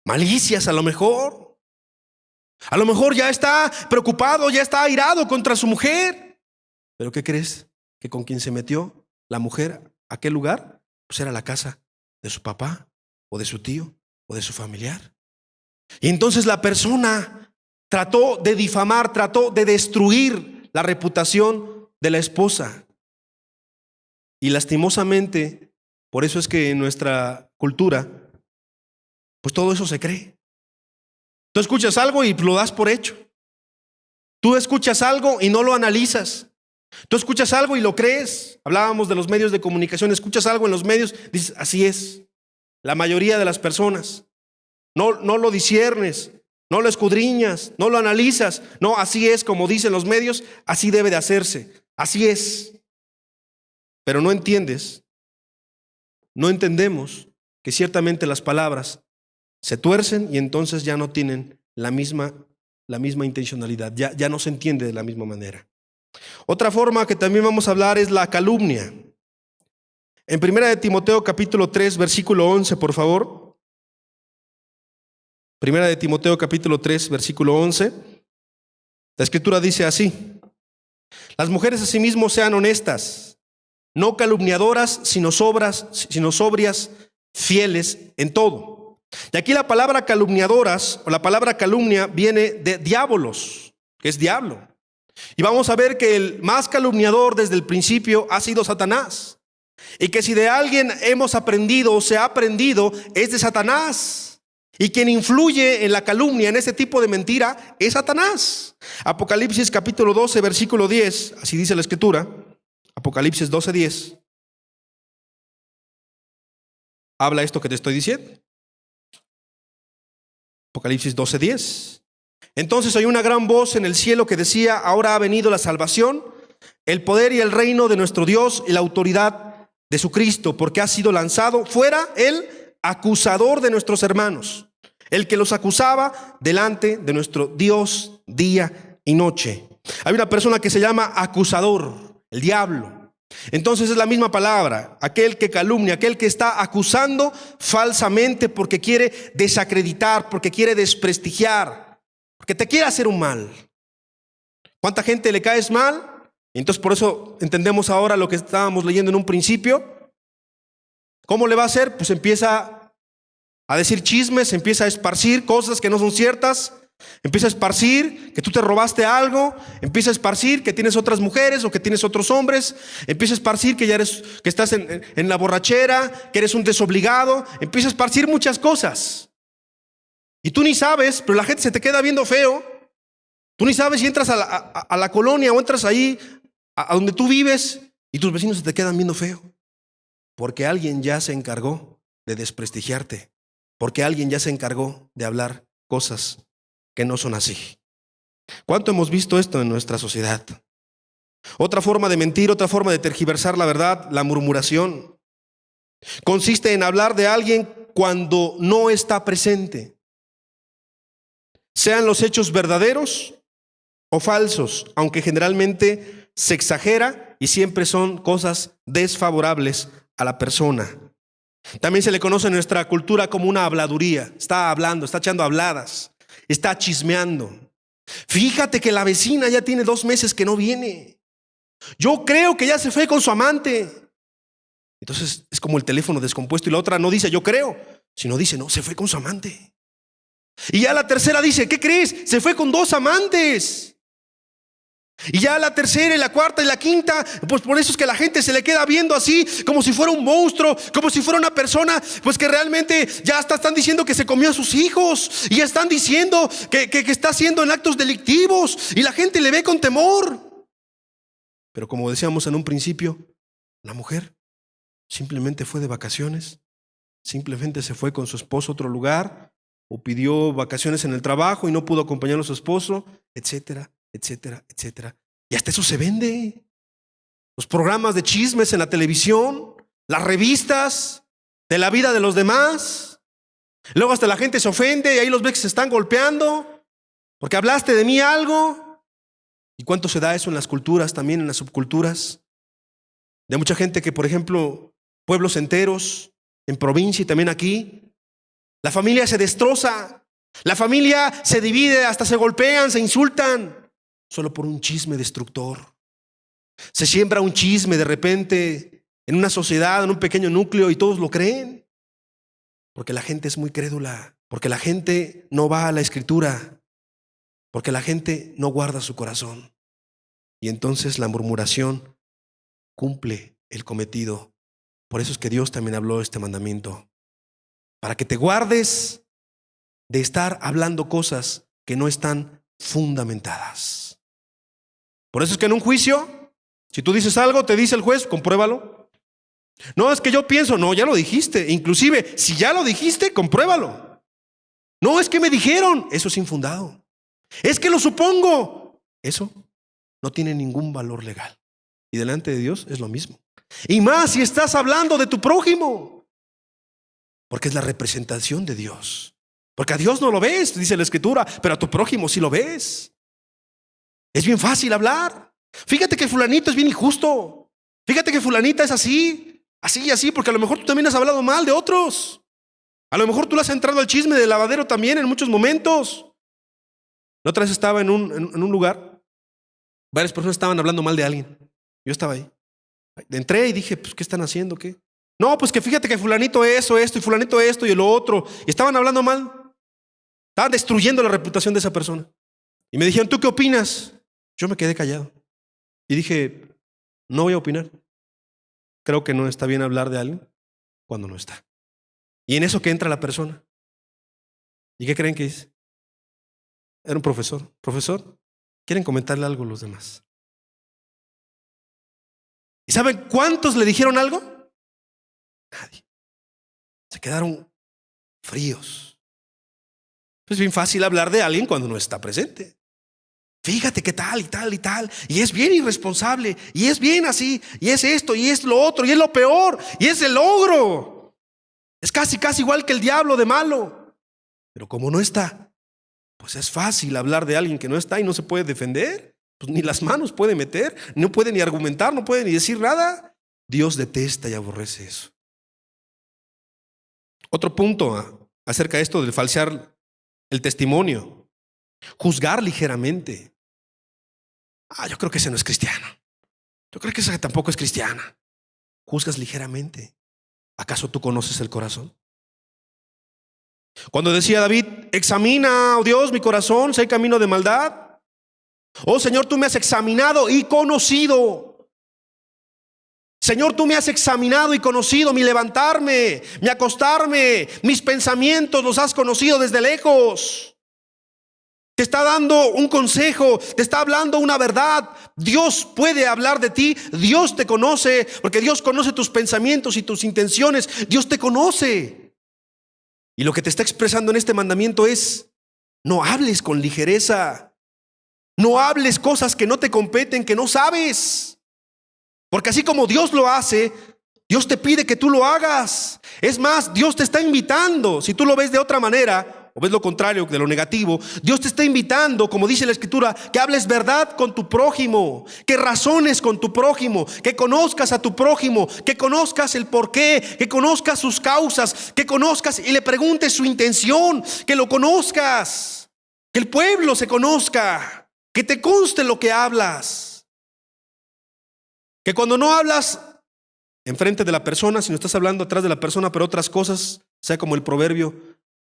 malicias a lo mejor. A lo mejor ya está preocupado, ya está airado contra su mujer. ¿Pero qué crees? Que con quien se metió la mujer a aquel lugar, pues era la casa de su papá o de su tío o de su familiar. Y entonces la persona trató de difamar, trató de destruir la reputación de la esposa. Y lastimosamente, por eso es que en nuestra cultura, pues todo eso se cree. Tú escuchas algo y lo das por hecho. Tú escuchas algo y no lo analizas. Tú escuchas algo y lo crees. Hablábamos de los medios de comunicación. Escuchas algo en los medios, dices, así es. La mayoría de las personas. No lo disciernes, no lo escudriñas, no lo analizas. No, así es como dicen los medios, así debe de hacerse. Así es. Pero no entiendes, no entendemos que ciertamente las palabras se tuercen y entonces ya no tienen la misma intencionalidad, ya no se entiende de la misma manera. Otra forma que también vamos a hablar es la calumnia. En 1 Timoteo capítulo 3, versículo 11, por favor. 1 Timoteo capítulo 3, versículo 11. La Escritura dice así: las mujeres asimismo sean honestas, no calumniadoras, sino sobrias, fieles en todo. Y aquí la palabra calumniadoras o la palabra calumnia viene de diabolos, que es diablo. Y vamos a ver que el más calumniador desde el principio ha sido Satanás. Y que si de alguien hemos aprendido o se ha aprendido es de Satanás. Y quien influye en la calumnia, en ese tipo de mentira, es Satanás. Apocalipsis capítulo 12, versículo 10, así dice la Escritura. Apocalipsis 12, 10. Habla esto que te estoy diciendo. Apocalipsis 12, 10. Entonces oí una gran voz en el cielo que decía: ahora ha venido la salvación, el poder y el reino de nuestro Dios y la autoridad de su Cristo, porque ha sido lanzado fuera el acusador de nuestros hermanos, el que los acusaba delante de nuestro Dios día y noche. Hay una persona que se llama acusador, el diablo. Entonces es la misma palabra, aquel que calumnia, aquel que está acusando falsamente porque quiere desacreditar, porque quiere desprestigiar, porque te quiere hacer un mal. ¿Cuánta gente le caes mal? Entonces por eso entendemos ahora lo que estábamos leyendo en un principio. ¿Cómo le va a hacer? Pues empieza a decir chismes, empieza a esparcir cosas que no son ciertas. Empieza a esparcir que tú te robaste algo, empieza a esparcir que tienes otras mujeres o que tienes otros hombres, empieza a esparcir que estás en la borrachera, que eres un desobligado, empieza a esparcir muchas cosas. Y tú ni sabes, pero la gente se te queda viendo feo. Tú ni sabes si entras a la colonia o entras ahí a donde tú vives y tus vecinos se te quedan viendo feo. Porque alguien ya se encargó de desprestigiarte, porque alguien ya se encargó de hablar cosas que no son así. ¿Cuánto hemos visto esto en nuestra sociedad? Otra forma de mentir, otra forma de tergiversar la verdad, la murmuración. Consiste en hablar de alguien cuando no está presente. Sean los hechos verdaderos o falsos, aunque generalmente se exagera y siempre son cosas desfavorables a la persona. También se le conoce en nuestra cultura como una habladuría. Está hablando, está echando habladas. Está chismeando. Fíjate que la vecina ya tiene 2 meses que no viene. Yo creo que ya se fue con su amante. Entonces es como el teléfono descompuesto y la otra no dice yo creo, sino dice no, se fue con su amante. Y ya la tercera dice, ¿qué crees? Se fue con 2 amantes. Y ya la tercera y la cuarta y la quinta, pues por eso es que la gente se le queda viendo así, como si fuera un monstruo, como si fuera una persona, pues que realmente ya hasta están diciendo que se comió a sus hijos, y ya están diciendo que está haciendo en actos delictivos, y la gente le ve con temor. Pero como decíamos en un principio, la mujer simplemente fue de vacaciones, simplemente se fue con su esposo a otro lugar, o pidió vacaciones en el trabajo y no pudo acompañar a su esposo, etcétera, etcétera, etcétera. Y hasta eso se vende. Los programas de chismes en la televisión, las revistas de la vida de los demás. Luego hasta la gente se ofende y ahí los ves que se están golpeando porque hablaste de mí algo. ¿Y cuánto se da eso en las culturas, también en las subculturas? De mucha gente que, por ejemplo, pueblos enteros, en provincia y también aquí, La familia se destroza. La familia se divide, hasta se golpean, se insultan, solo por un chisme destructor. Se siembra un chisme de repente en una sociedad, en un pequeño núcleo, y todos lo creen. Porque la gente es muy crédula, porque la gente no va a la Escritura, porque la gente no guarda su corazón. Y entonces la murmuración cumple el cometido. Por eso es que Dios también habló este mandamiento, para que te guardes de estar hablando cosas que no están fundamentadas. Por eso es que en un juicio, si tú dices algo, te dice el juez, compruébalo. No, es que yo pienso, no, ya lo dijiste. Inclusive, si ya lo dijiste, compruébalo. No, es que me dijeron, eso es infundado. Es que lo supongo. Eso no tiene ningún valor legal. Y delante de Dios es lo mismo. Y más si estás hablando de tu prójimo, porque es la representación de Dios. Porque a Dios no lo ves, dice la Escritura, pero a tu prójimo sí lo ves. Es bien fácil hablar. Fíjate que fulanito es bien injusto. Fíjate que fulanita es así, así y así, porque a lo mejor tú también has hablado mal de otros. A lo mejor tú le has entrado al chisme del lavadero también en muchos momentos. La otra vez estaba en un lugar, varias personas estaban hablando mal de alguien. Yo estaba ahí. Entré y dije, pues, ¿qué están haciendo? ¿Qué? No, pues que fíjate que fulanito eso, esto, y fulanito esto y lo otro. Y estaban hablando mal. Estaban destruyendo la reputación de esa persona. Y me dijeron, ¿tú qué opinas? Yo me quedé callado. Y dije, no voy a opinar. Creo que no está bien hablar de alguien cuando no está. Y en eso que entra la persona. ¿Y qué creen que dice? Era un profesor. Profesor, ¿quieren comentarle algo a los demás? ¿Y saben cuántos le dijeron algo? Nadie. Se quedaron fríos. Es bien fácil hablar de alguien cuando no está presente. Fíjate que tal y tal y tal, y es bien irresponsable, y es bien así, y es esto, y es lo otro, y es lo peor, y es el ogro. Es casi igual que el diablo de malo. Pero como no está, pues es fácil hablar de alguien que no está y no se puede defender. Pues ni las manos puede meter, no puede ni argumentar, no puede ni decir nada. Dios detesta y aborrece eso. Otro punto acerca de esto del falsear el testimonio. Juzgar ligeramente. Yo creo que ese no es cristiano. Yo creo que esa tampoco es cristiana. Juzgas ligeramente. ¿Acaso tú conoces el corazón? Cuando decía David, examina, oh Dios, mi corazón, si hay camino de maldad. Oh Señor, tú me has examinado y conocido. Señor, tú me has examinado y conocido mi levantarme, mi acostarme, mis pensamientos los has conocido desde lejos. Te está dando un consejo, te está hablando una verdad. Dios puede hablar de ti, Dios te conoce, porque Dios conoce tus pensamientos y tus intenciones. Dios te conoce. Y lo que te está expresando en este mandamiento es, no hables con ligereza. No hables cosas que no te competen, que no sabes. Porque así como Dios lo hace, Dios te pide que tú lo hagas. Es más, Dios te está invitando. Si tú lo ves de otra manera, o ves lo contrario de lo negativo, Dios te está invitando, como dice la Escritura, que hables verdad con tu prójimo, que razones con tu prójimo, que conozcas a tu prójimo, que conozcas el porqué, que conozcas sus causas, que conozcas y le preguntes su intención, que lo conozcas, que el pueblo se conozca, que te conste lo que hablas. Que cuando no hablas enfrente de la persona, sino estás hablando atrás de la persona, pero otras cosas, sea como el proverbio,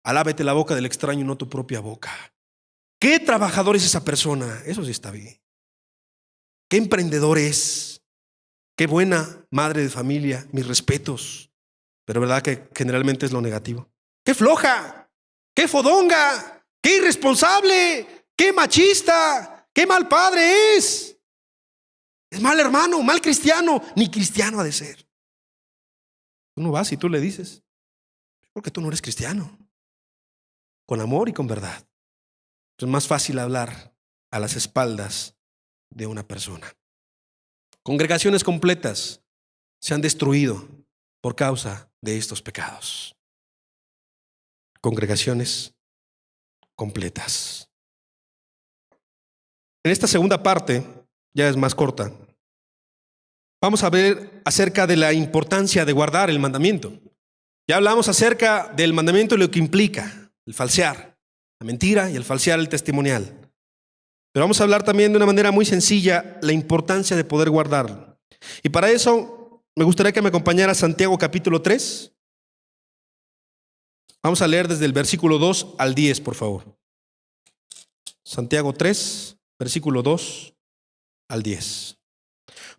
alábete la boca del extraño y no tu propia boca. ¿Qué trabajador es esa persona? Eso sí está bien. ¿Qué emprendedor es? Qué buena madre de familia, mis respetos. Pero verdad que generalmente es lo negativo. ¡Qué floja! ¡Qué fodonga! ¡Qué irresponsable! ¡Qué machista! ¡Qué mal padre es! Es mal hermano, mal cristiano. Ni cristiano ha de ser. Tú no vas y tú le dices, porque tú no eres cristiano. Con amor y con verdad. Es más fácil hablar a las espaldas de una persona. Congregaciones completas se han destruido por causa de estos pecados. Congregaciones completas. En esta segunda parte, ya es más corta, vamos a ver acerca de la importancia de guardar el mandamiento. Ya hablamos acerca del mandamiento y lo que implica, el falsear, la mentira y el falsear el testimonial. Pero vamos a hablar también de una manera muy sencilla la importancia de poder guardarlo. Y para eso me gustaría que me acompañara a Santiago capítulo 3. Vamos a leer desde el versículo 2 al 10, por favor. Santiago 3, versículo 2 al 10.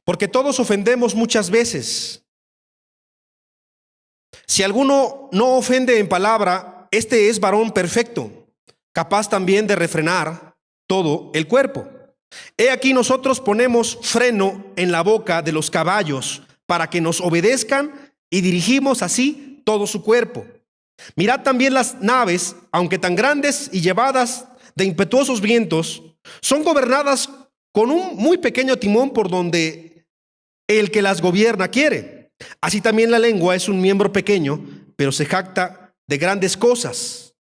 Porque todos ofendemos muchas veces. Si alguno no ofende en palabra, este es varón perfecto, capaz también de refrenar todo el cuerpo. He aquí nosotros ponemos freno en la boca de los caballos para que nos obedezcan y dirigimos así todo su cuerpo. Mirad también las naves, aunque tan grandes y llevadas de impetuosos vientos, son gobernadas con un muy pequeño timón por donde el que las gobierna quiere. Así también la lengua es un miembro pequeño, pero se jacta de grandes cosas.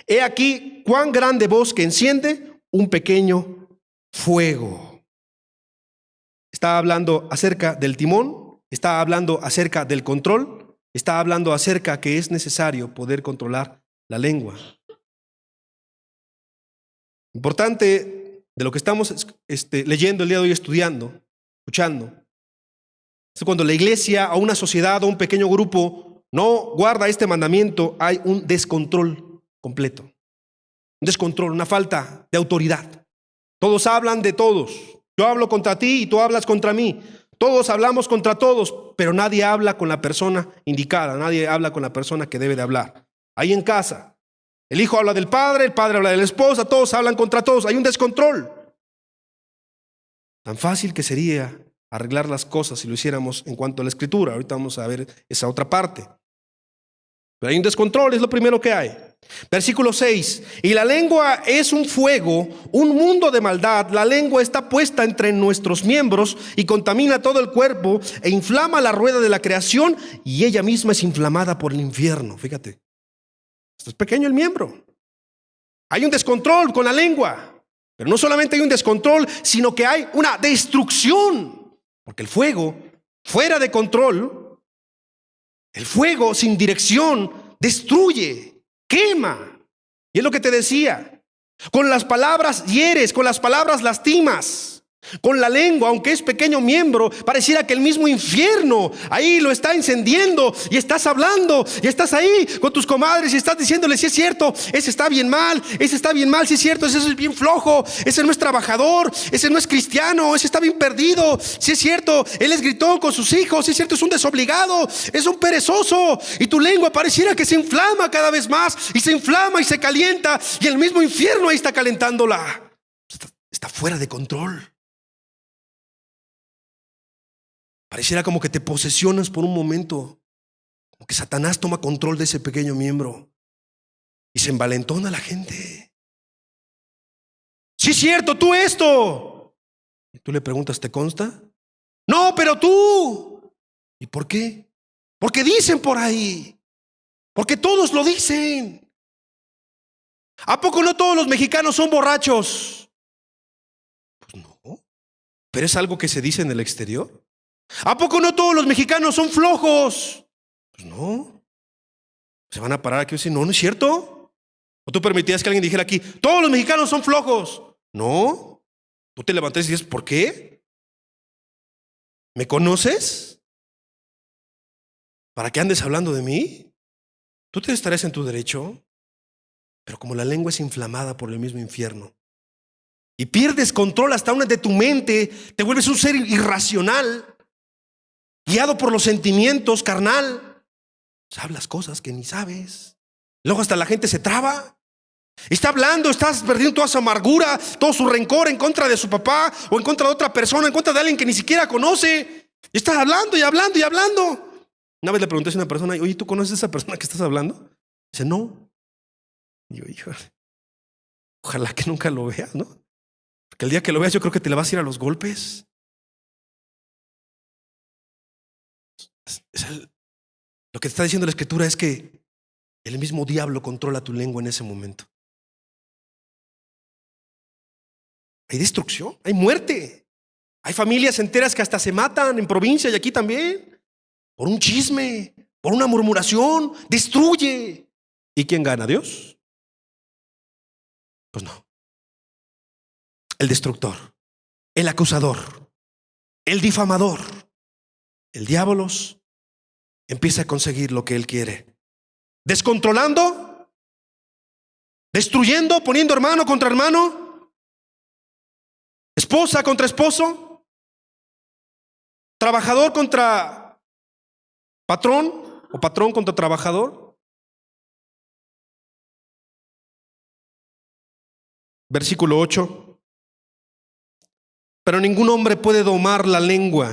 He aquí cuán grande bosque enciende un pequeño fuego. Está hablando acerca del timón, está hablando acerca del control, está hablando acerca que es necesario poder controlar la lengua. Importante de lo que estamos leyendo el día de hoy, estudiando, escuchando, es cuando la iglesia o una sociedad o un pequeño grupo no guarda este mandamiento, hay un descontrol completo. Un descontrol, una falta de autoridad. Todos hablan de todos. Yo hablo contra ti y tú hablas contra mí. Todos hablamos contra todos, pero nadie habla con la persona indicada, nadie habla con la persona que debe de hablar. Ahí en casa, el hijo habla del padre, el padre habla de la esposa, todos hablan contra todos, hay un descontrol. Tan fácil que sería arreglar las cosas si lo hiciéramos en cuanto a la escritura. Ahorita vamos a ver esa otra parte. Pero hay un descontrol, es lo primero que hay. Versículo 6. Y la lengua es un fuego, un mundo de maldad. La lengua está puesta entre nuestros miembros y contamina todo el cuerpo e inflama la rueda de la creación y ella misma es inflamada por el infierno. Fíjate, esto es pequeño el miembro. Hay un descontrol con la lengua. Pero no solamente hay un descontrol, sino que hay una destrucción. Porque el fuego, fuera de control, el fuego sin dirección, destruye, quema. Y es lo que te decía. Con las palabras hieres, con las palabras lastimas. Con la lengua, aunque es pequeño miembro, pareciera que el mismo infierno ahí lo está encendiendo. Y estás hablando, y estás ahí con tus comadres y estás diciéndole: si es cierto, ese está bien mal, ese está bien mal, si es cierto, ese es bien flojo, ese no es trabajador, ese no es cristiano, ese está bien perdido, si es cierto, él es gritón con sus hijos, si es cierto, es un desobligado, es un perezoso. Y tu lengua pareciera que se inflama cada vez más, y se inflama y se calienta, y el mismo infierno ahí está calentándola. Está fuera de control. Pareciera como que te posesionas por un momento, como que Satanás toma control de ese pequeño miembro y se envalentona la gente. Sí, es cierto, tú esto. Y tú le preguntas: ¿te consta? No, pero tú. ¿Y por qué? Porque dicen por ahí, porque todos lo dicen. ¿A poco no todos los mexicanos son borrachos? Pues no, pero es algo que se dice en el exterior. ¿A poco no todos los mexicanos son flojos? Pues no. Se van a parar aquí y decir: no, no es cierto. ¿O tú permitías que alguien dijera aquí: todos los mexicanos son flojos? No. Tú te levantas y dices: ¿por qué? ¿Me conoces? ¿Para qué andes hablando de mí? Tú te estarías en tu derecho. Pero como la lengua es inflamada por el mismo infierno y pierdes control hasta una de tu mente, te vuelves un ser irracional, guiado por los sentimientos, carnal. Pues hablas cosas que ni sabes. Luego hasta la gente se traba. Está hablando, estás perdiendo toda su amargura, todo su rencor en contra de su papá o en contra de otra persona, en contra de alguien que ni siquiera conoce. Y estás hablando y hablando y hablando. Una vez le pregunté a una persona: oye, ¿tú conoces a esa persona que estás hablando? Dice: no. Y yo: ojalá que nunca lo veas, ¿no? Porque el día que lo veas yo creo que te le vas a ir a los golpes. Lo que te está diciendo la escritura es que el mismo diablo controla tu lengua en ese momento. Hay destrucción, hay muerte. Hay familias enteras que hasta se matan en provincia y aquí también. Por un chisme, por una murmuración, destruye. ¿Y quién gana? ¿Dios? Pues no. El destructor, el acusador, el difamador, el diabolos empieza a conseguir lo que él quiere. Descontrolando, destruyendo, poniendo hermano contra hermano, esposa contra esposo, trabajador contra patrón o patrón contra trabajador. Versículo 8. Pero ningún hombre puede domar la lengua,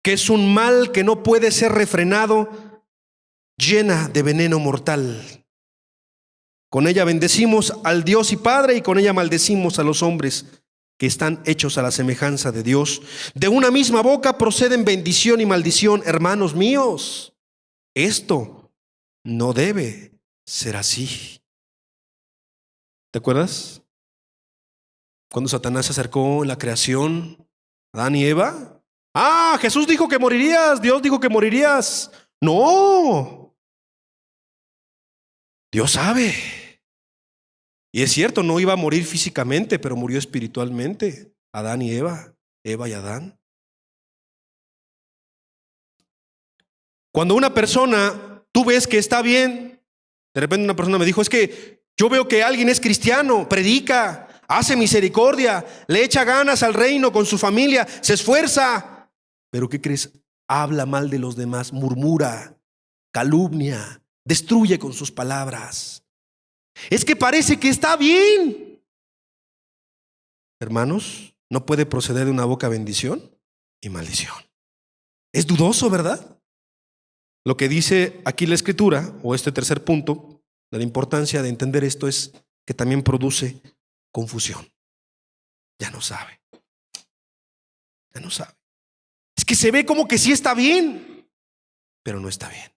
que es un mal que no puede ser refrenado, llena de veneno mortal. Con ella bendecimos al Dios y Padre, y con ella maldecimos a los hombres que están hechos a la semejanza de Dios. De una misma boca proceden bendición y maldición. Hermanos míos, esto no debe ser así. ¿Te acuerdas? Cuando Satanás se acercó en la creación, Adán y Eva. Jesús dijo que morirías, Dios dijo que morirías. No, Dios sabe. Y es cierto, no iba a morir físicamente, pero murió espiritualmente. Adán y Eva, Eva y Adán. Cuando una persona, tú ves que está bien, de repente una persona me dijo, es que yo veo que alguien es cristiano, predica, hace misericordia, le echa ganas al reino con su familia, se esfuerza. Pero ¿qué crees? Habla mal de los demás, murmura, calumnia, destruye con sus palabras. Es que parece que está bien. Hermanos, no puede proceder de una boca bendición y maldición. Es dudoso, ¿verdad? Lo que dice aquí la Escritura, o este tercer punto de la importancia de entender esto, es que también produce confusión. Ya no sabe. Ya no sabe. Es que se ve como que sí está bien, pero no está bien.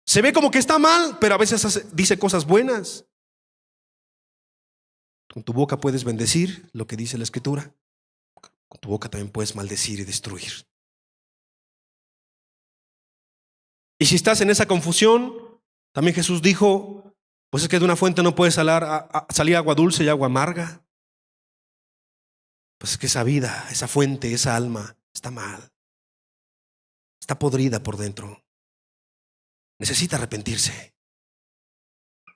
Se ve como que está mal, pero a veces dice cosas buenas. Con tu boca puedes bendecir, lo que dice la Escritura. Con tu boca también puedes maldecir y destruir. Y si estás en esa confusión, también Jesús dijo, pues es que de una fuente no puede salir agua dulce y agua amarga. Pues es que esa vida, esa fuente, esa alma está mal. Está podrida por dentro. Necesita arrepentirse.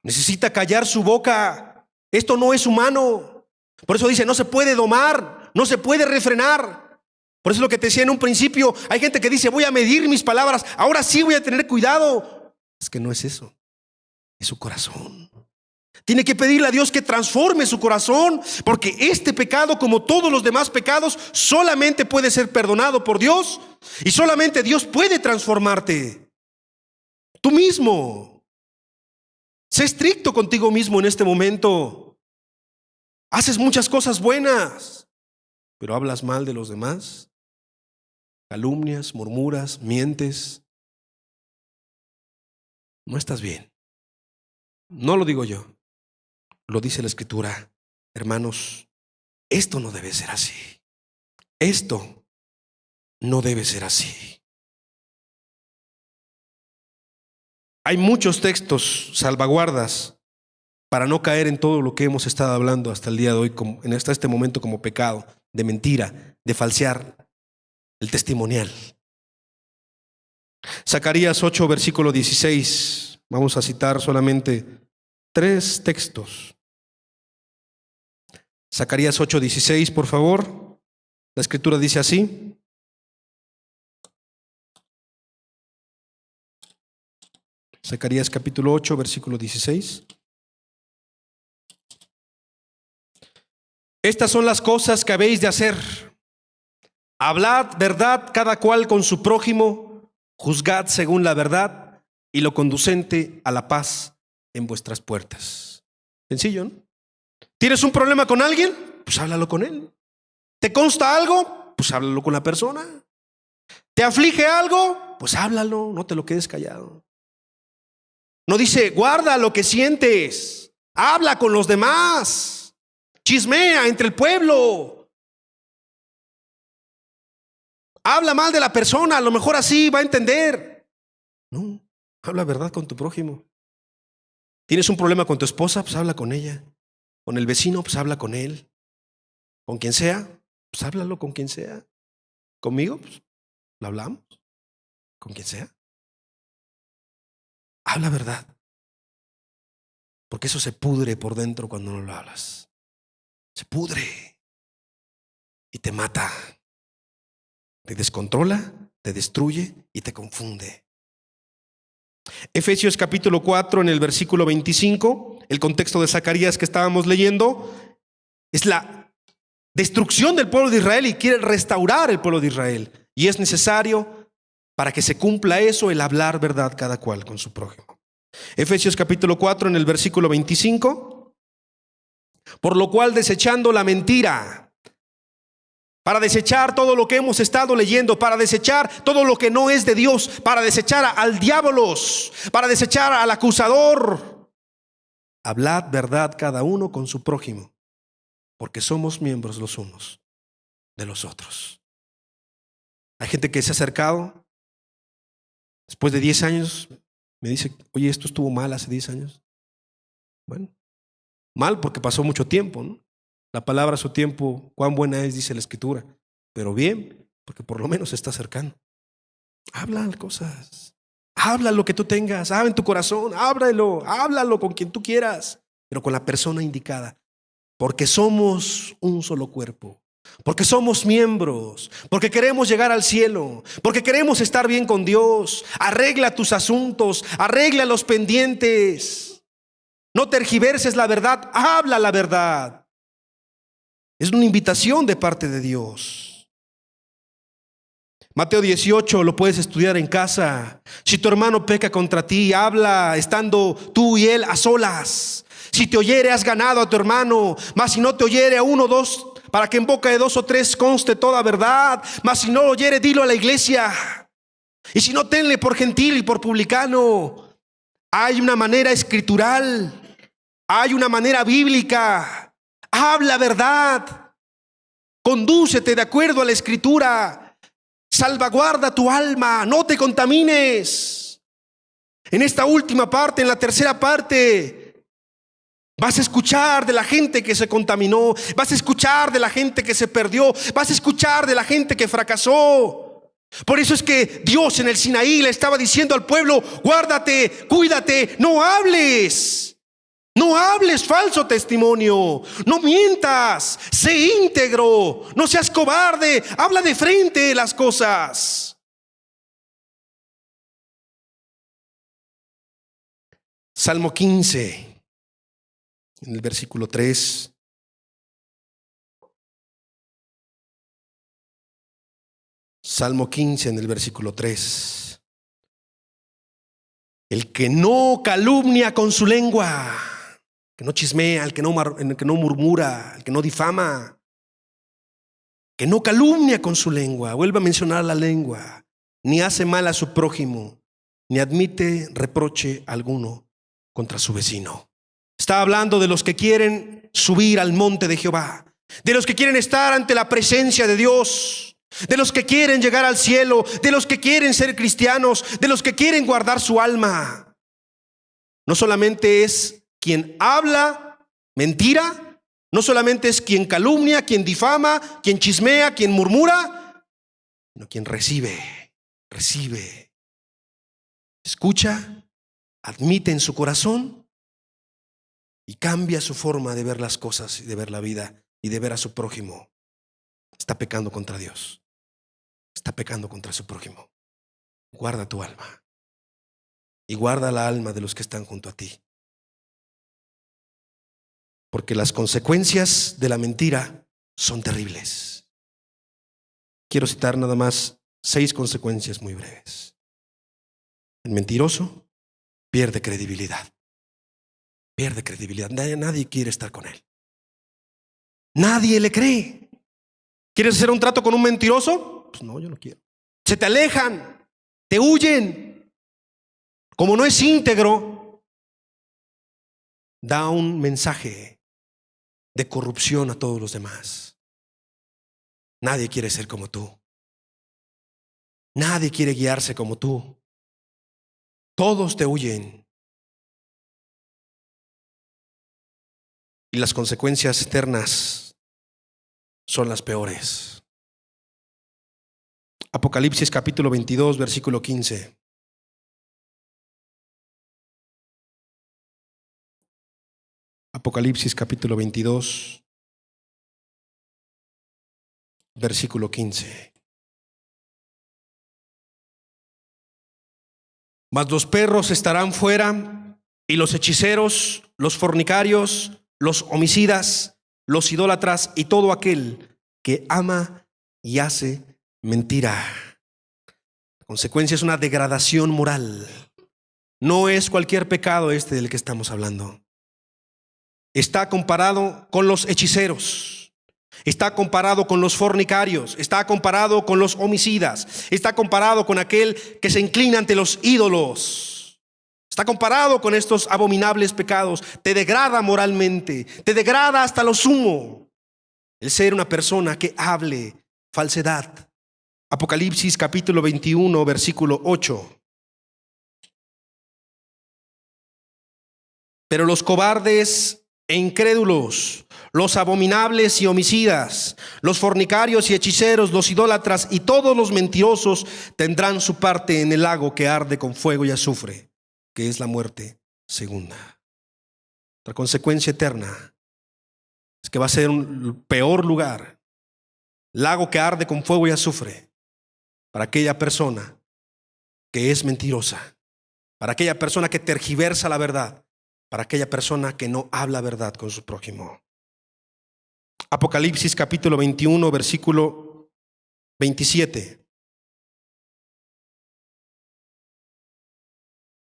Necesita callar su boca. Esto no es humano. Por eso dice, no se puede domar, no se puede refrenar. Por eso es lo que te decía en un principio. Hay gente que dice, voy a medir mis palabras, ahora sí voy a tener cuidado. Es que no es eso. Es su corazón. Tiene que pedirle a Dios que transforme su corazón, porque este pecado, como todos los demás pecados, solamente puede ser perdonado por Dios, y solamente Dios puede transformarte. Tú mismo. Sé estricto contigo mismo en este momento. Haces muchas cosas buenas, pero hablas mal de los demás. Calumnias, murmuras, mientes. No estás bien. No lo digo yo. Lo dice la Escritura. Hermanos, esto no debe ser así. Esto no debe ser así. Hay muchos textos, salvaguardas, para no caer en todo lo que hemos estado hablando hasta el día de hoy, hasta este momento, como pecado, de mentira, de falsear, el testimonial. Zacarías 8, versículo 16. Vamos a citar solamente 3 textos. Zacarías 8, 16, por favor. La Escritura dice así. Zacarías capítulo 8, versículo 16. Estas son las cosas que habéis de hacer. Hablad verdad cada cual con su prójimo, juzgad según la verdad y lo conducente a la paz en vuestras puertas. Sencillo, ¿no? ¿Tienes un problema con alguien? Pues háblalo con él. ¿Te consta algo? Pues háblalo con la persona. ¿Te aflige algo? Pues háblalo, no te lo quedes callado. No dice, guarda lo que sientes, habla con los demás, chismea entre el pueblo. Habla mal de la persona, a lo mejor así va a entender. No, habla verdad con tu prójimo. ¿Tienes un problema con tu esposa? Pues habla con ella. Con el vecino, pues habla con él. Con quien sea, pues háblalo con quien sea. Conmigo, pues lo hablamos. Con quien sea. Habla verdad. Porque eso se pudre por dentro cuando no lo hablas. Se pudre. Y te mata. Te descontrola, te destruye y te confunde. Efesios capítulo 4 en el versículo 25, el contexto de Zacarías que estábamos leyendo, es la destrucción del pueblo de Israel y quiere restaurar el pueblo de Israel. Y es necesario, para que se cumpla eso, el hablar verdad cada cual con su prójimo. Efesios capítulo 4 en el versículo 25, por lo cual desechando la mentira, para desechar todo lo que hemos estado leyendo, para desechar todo lo que no es de Dios, para desechar al diabolos, para desechar al acusador. Hablad verdad cada uno con su prójimo, porque somos miembros los unos de los otros. Hay gente que se ha acercado después de 10 años, me dice, oye, esto estuvo mal hace 10 años. Bueno, mal porque pasó mucho tiempo, ¿no? La palabra a su tiempo, cuán buena es, dice la Escritura. Pero bien, porque por lo menos se está acercando. Habla cosas. Habla lo que tú tengas. Habla en tu corazón. Háblalo con quien tú quieras. Pero con la persona indicada. Porque somos un solo cuerpo. Porque somos miembros. Porque queremos llegar al cielo. Porque queremos estar bien con Dios. Arregla tus asuntos. Arregla los pendientes. No tergiverses la verdad. Habla la verdad. Es una invitación de parte de Dios. Mateo 18 lo puedes estudiar en casa. Si tu hermano peca contra ti, habla estando tú y él a solas. Si te oyere, has ganado a tu hermano. Mas si no te oyere, a uno o dos, para que en boca de 2 o 3 conste toda verdad. Mas si no lo oyere, dilo a la iglesia. Y si no, tenle por gentil y por publicano. Hay una manera escritural. Hay una manera bíblica. Habla verdad, condúcete de acuerdo a la Escritura, salvaguarda tu alma, no te contamines. En esta última parte, en la tercera parte, vas a escuchar de la gente que se contaminó, vas a escuchar de la gente que se perdió, vas a escuchar de la gente que fracasó. Por eso es que Dios en el Sinaí le estaba diciendo al pueblo, guárdate, cuídate, no hables. No hables falso testimonio, no mientas, sé íntegro, no seas cobarde, habla de frente las cosas. Salmo 15, en el versículo 3. Salmo 15, en el versículo 3. El que no calumnia con su lengua, que no chismea, el que no murmura, el que no difama, que no calumnia con su lengua, vuelve a mencionar la lengua, ni hace mal a su prójimo, ni admite reproche alguno contra su vecino. Está hablando de los que quieren subir al monte de Jehová, de los que quieren estar ante la presencia de Dios, de los que quieren llegar al cielo, de los que quieren ser cristianos, de los que quieren guardar su alma. No solamente es quien habla mentira, no solamente es quien calumnia, quien difama, quien chismea, quien murmura, sino quien recibe, escucha, admite en su corazón y cambia su forma de ver las cosas y de ver la vida y de ver a su prójimo. Está pecando contra Dios, está pecando contra su prójimo. Guarda tu alma y guarda la alma de los que están junto a ti. Porque las consecuencias de la mentira son terribles. Quiero citar nada más 6 consecuencias muy breves. El mentiroso pierde credibilidad. Pierde credibilidad. Nadie quiere estar con él. Nadie le cree. ¿Quieres hacer un trato con un mentiroso? Pues no, yo no quiero. Se te alejan, te huyen. Como no es íntegro, da un mensaje de corrupción a todos los demás. Nadie quiere ser como tú. Nadie quiere guiarse como tú. Todos te huyen. Y las consecuencias eternas son las peores. Apocalipsis capítulo 22, versículo 15. Apocalipsis capítulo 22, versículo 15. Mas los perros estarán fuera, y los hechiceros, los fornicarios, los homicidas, los idólatras y todo aquel que ama y hace mentira. La consecuencia es una degradación moral. No es cualquier pecado este del que estamos hablando. Está comparado con los hechiceros, está comparado con los fornicarios, está comparado con los homicidas, está comparado con aquel que se inclina ante los ídolos, está comparado con estos abominables pecados. Te degrada moralmente, te degrada hasta lo sumo el ser una persona que hable falsedad. Apocalipsis capítulo 21, versículo 8. Pero los cobardes e incrédulos, los abominables y homicidas, los fornicarios y hechiceros, los idólatras y todos los mentirosos tendrán su parte en el lago que arde con fuego y azufre, que es la muerte segunda. La consecuencia eterna es que va a ser un peor lugar, lago que arde con fuego y azufre, para aquella persona que es mentirosa, para aquella persona que tergiversa la verdad, para aquella persona que no habla verdad con su prójimo. Apocalipsis capítulo 21, versículo 27.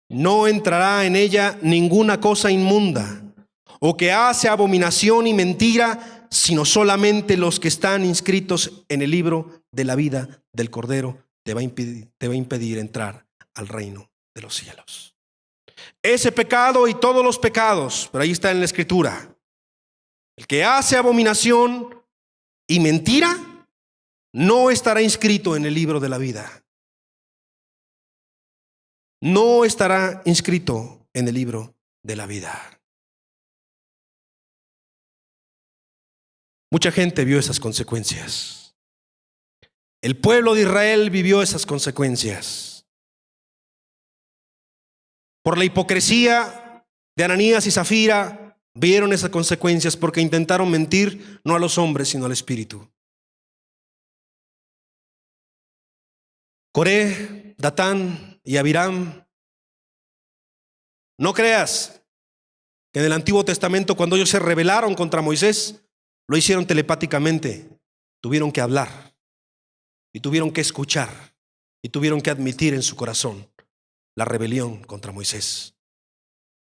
No entrará en ella ninguna cosa inmunda o que hace abominación y mentira, sino solamente los que están inscritos en el libro de la vida del Cordero te va a impedir entrar al reino de los cielos. Ese pecado y todos los pecados, pero ahí está en la Escritura. El que hace abominación y mentira no estará inscrito en el libro de la vida. No estará inscrito en el libro de la vida. Mucha gente vio esas consecuencias. El pueblo de Israel vivió esas consecuencias. Por la hipocresía de Ananías y Zafira, vieron esas consecuencias porque intentaron mentir no a los hombres, sino al Espíritu. Coré, Datán y Abiram, no creas que en el Antiguo Testamento, cuando ellos se rebelaron contra Moisés, lo hicieron telepáticamente. Tuvieron que hablar y tuvieron que escuchar y tuvieron que admitir en su corazón la rebelión contra Moisés.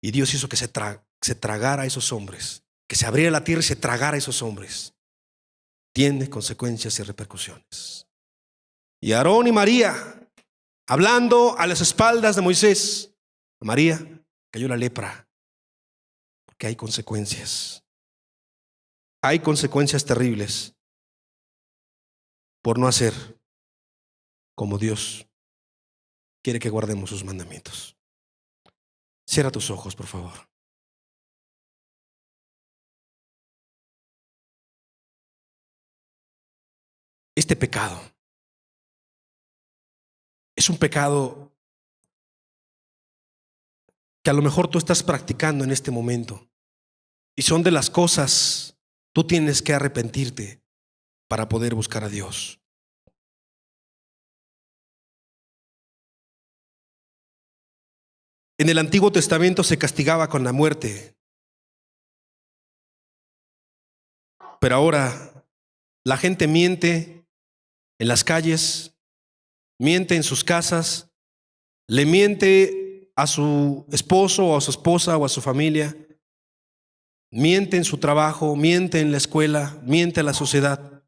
Y Dios hizo que se tragara a esos hombres, que se abriera la tierra y se tragara a esos hombres. Tiene consecuencias y repercusiones. Y Aarón y María, hablando a las espaldas de Moisés, a María cayó la lepra, porque hay consecuencias. Hay consecuencias terribles por no hacer como Dios quiere que guardemos sus mandamientos. Cierra tus ojos, por favor. Este pecado es un pecado que a lo mejor tú estás practicando en este momento. Y son de las cosas, tú tienes que arrepentirte para poder buscar a Dios. En el Antiguo Testamento se castigaba con la muerte. Pero ahora la gente miente en las calles, miente en sus casas, le miente a su esposo o a su esposa o a su familia, miente en su trabajo, miente en la escuela, miente a la sociedad.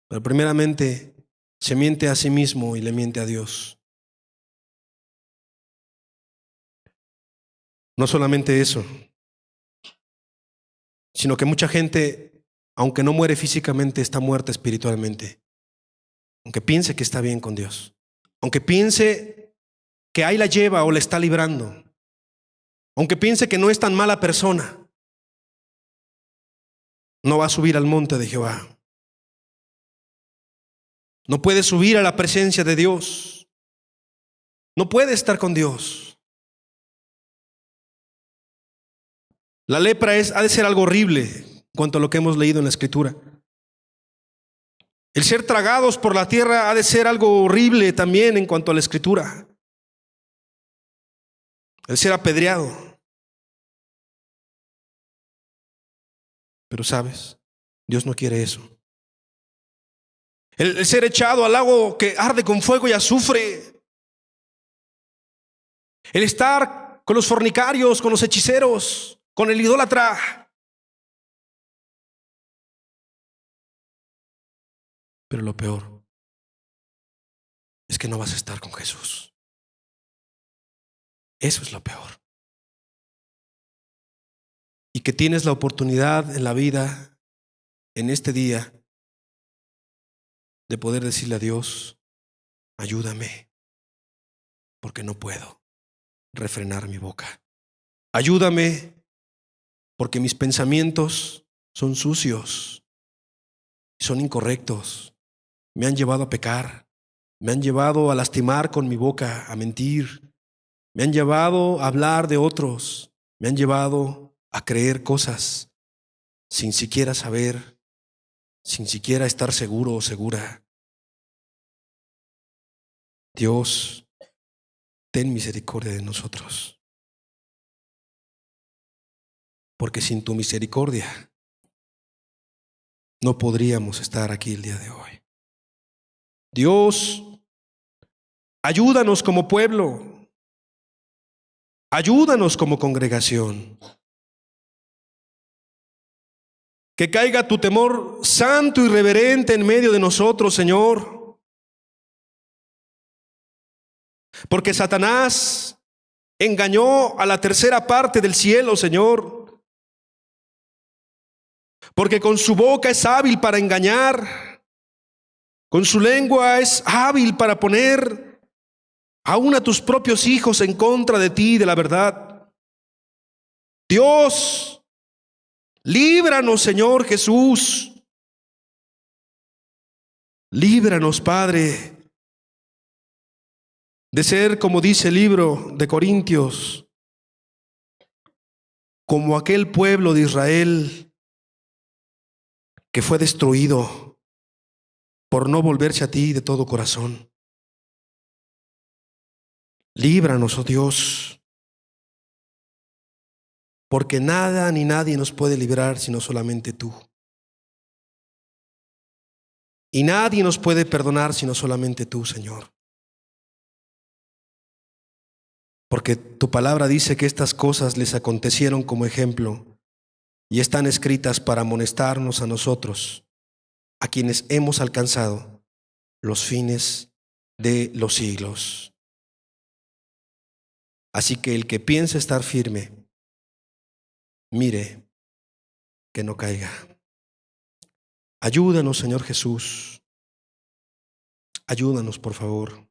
Pero primeramente se miente a sí mismo y le miente a Dios. No solamente eso, sino que mucha gente, aunque no muere físicamente, está muerta espiritualmente. Aunque piense que está bien con Dios, aunque piense que ahí la lleva o la está librando. Aunque piense que no es tan mala persona, no va a subir al monte de Jehová. No puede subir a la presencia de Dios. No puede estar con Dios. La lepra ha de ser algo horrible en cuanto a lo que hemos leído en la Escritura. El ser tragados por la tierra ha de ser algo horrible también en cuanto a la Escritura. El ser apedreado. Pero sabes, Dios no quiere eso. El ser echado al lago que arde con fuego y azufre. El estar con los fornicarios, con los hechiceros, con el idólatra. Pero lo peor es que no vas a estar con Jesús. Eso es lo peor. Y que tienes la oportunidad en la vida, en este día, de poder decirle a Dios, ayúdame, porque no puedo refrenar mi boca. Ayúdame, porque mis pensamientos son sucios, son incorrectos, me han llevado a pecar, me han llevado a lastimar con mi boca, a mentir, me han llevado a hablar de otros, me han llevado a creer cosas sin siquiera saber, sin siquiera estar seguro o segura. Dios, ten misericordia de nosotros, porque sin tu misericordia no podríamos estar aquí el día de hoy. Dios, ayúdanos como pueblo, ayúdanos como congregación. Que caiga tu temor santo y reverente en medio de nosotros, Señor. Porque Satanás engañó a la tercera parte del cielo, Señor. Porque con su boca es hábil para engañar. Con su lengua es hábil para poner aún a tus propios hijos en contra de ti, de la verdad. Dios, líbranos, Señor Jesús. Líbranos, Padre, de ser, como dice el libro de Corintios, como aquel pueblo de Israel que fue destruido por no volverse a ti de todo corazón. Líbranos, oh Dios, porque nada ni nadie nos puede librar sino solamente tú. Y nadie nos puede perdonar sino solamente tú, Señor. Porque tu palabra dice que estas cosas les acontecieron como ejemplo y están escritas para amonestarnos a nosotros, a quienes hemos alcanzado los fines de los siglos. Así que el que piense estar firme, mire que no caiga. Ayúdanos, Señor Jesús. Ayúdanos, por favor,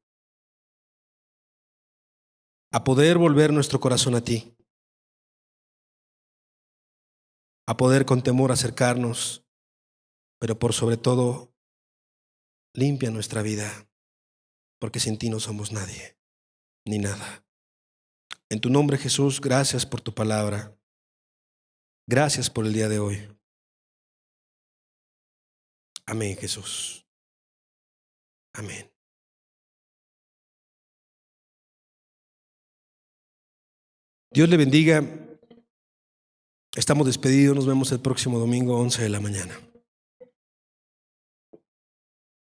a poder volver nuestro corazón a ti, a poder con temor acercarnos, pero por sobre todo, limpia nuestra vida, porque sin ti no somos nadie, ni nada. En tu nombre, Jesús, gracias por tu palabra. Gracias por el día de hoy. Amén, Jesús. Amén. Dios le bendiga. Estamos despedidos. Nos vemos el próximo domingo, 11 de la mañana.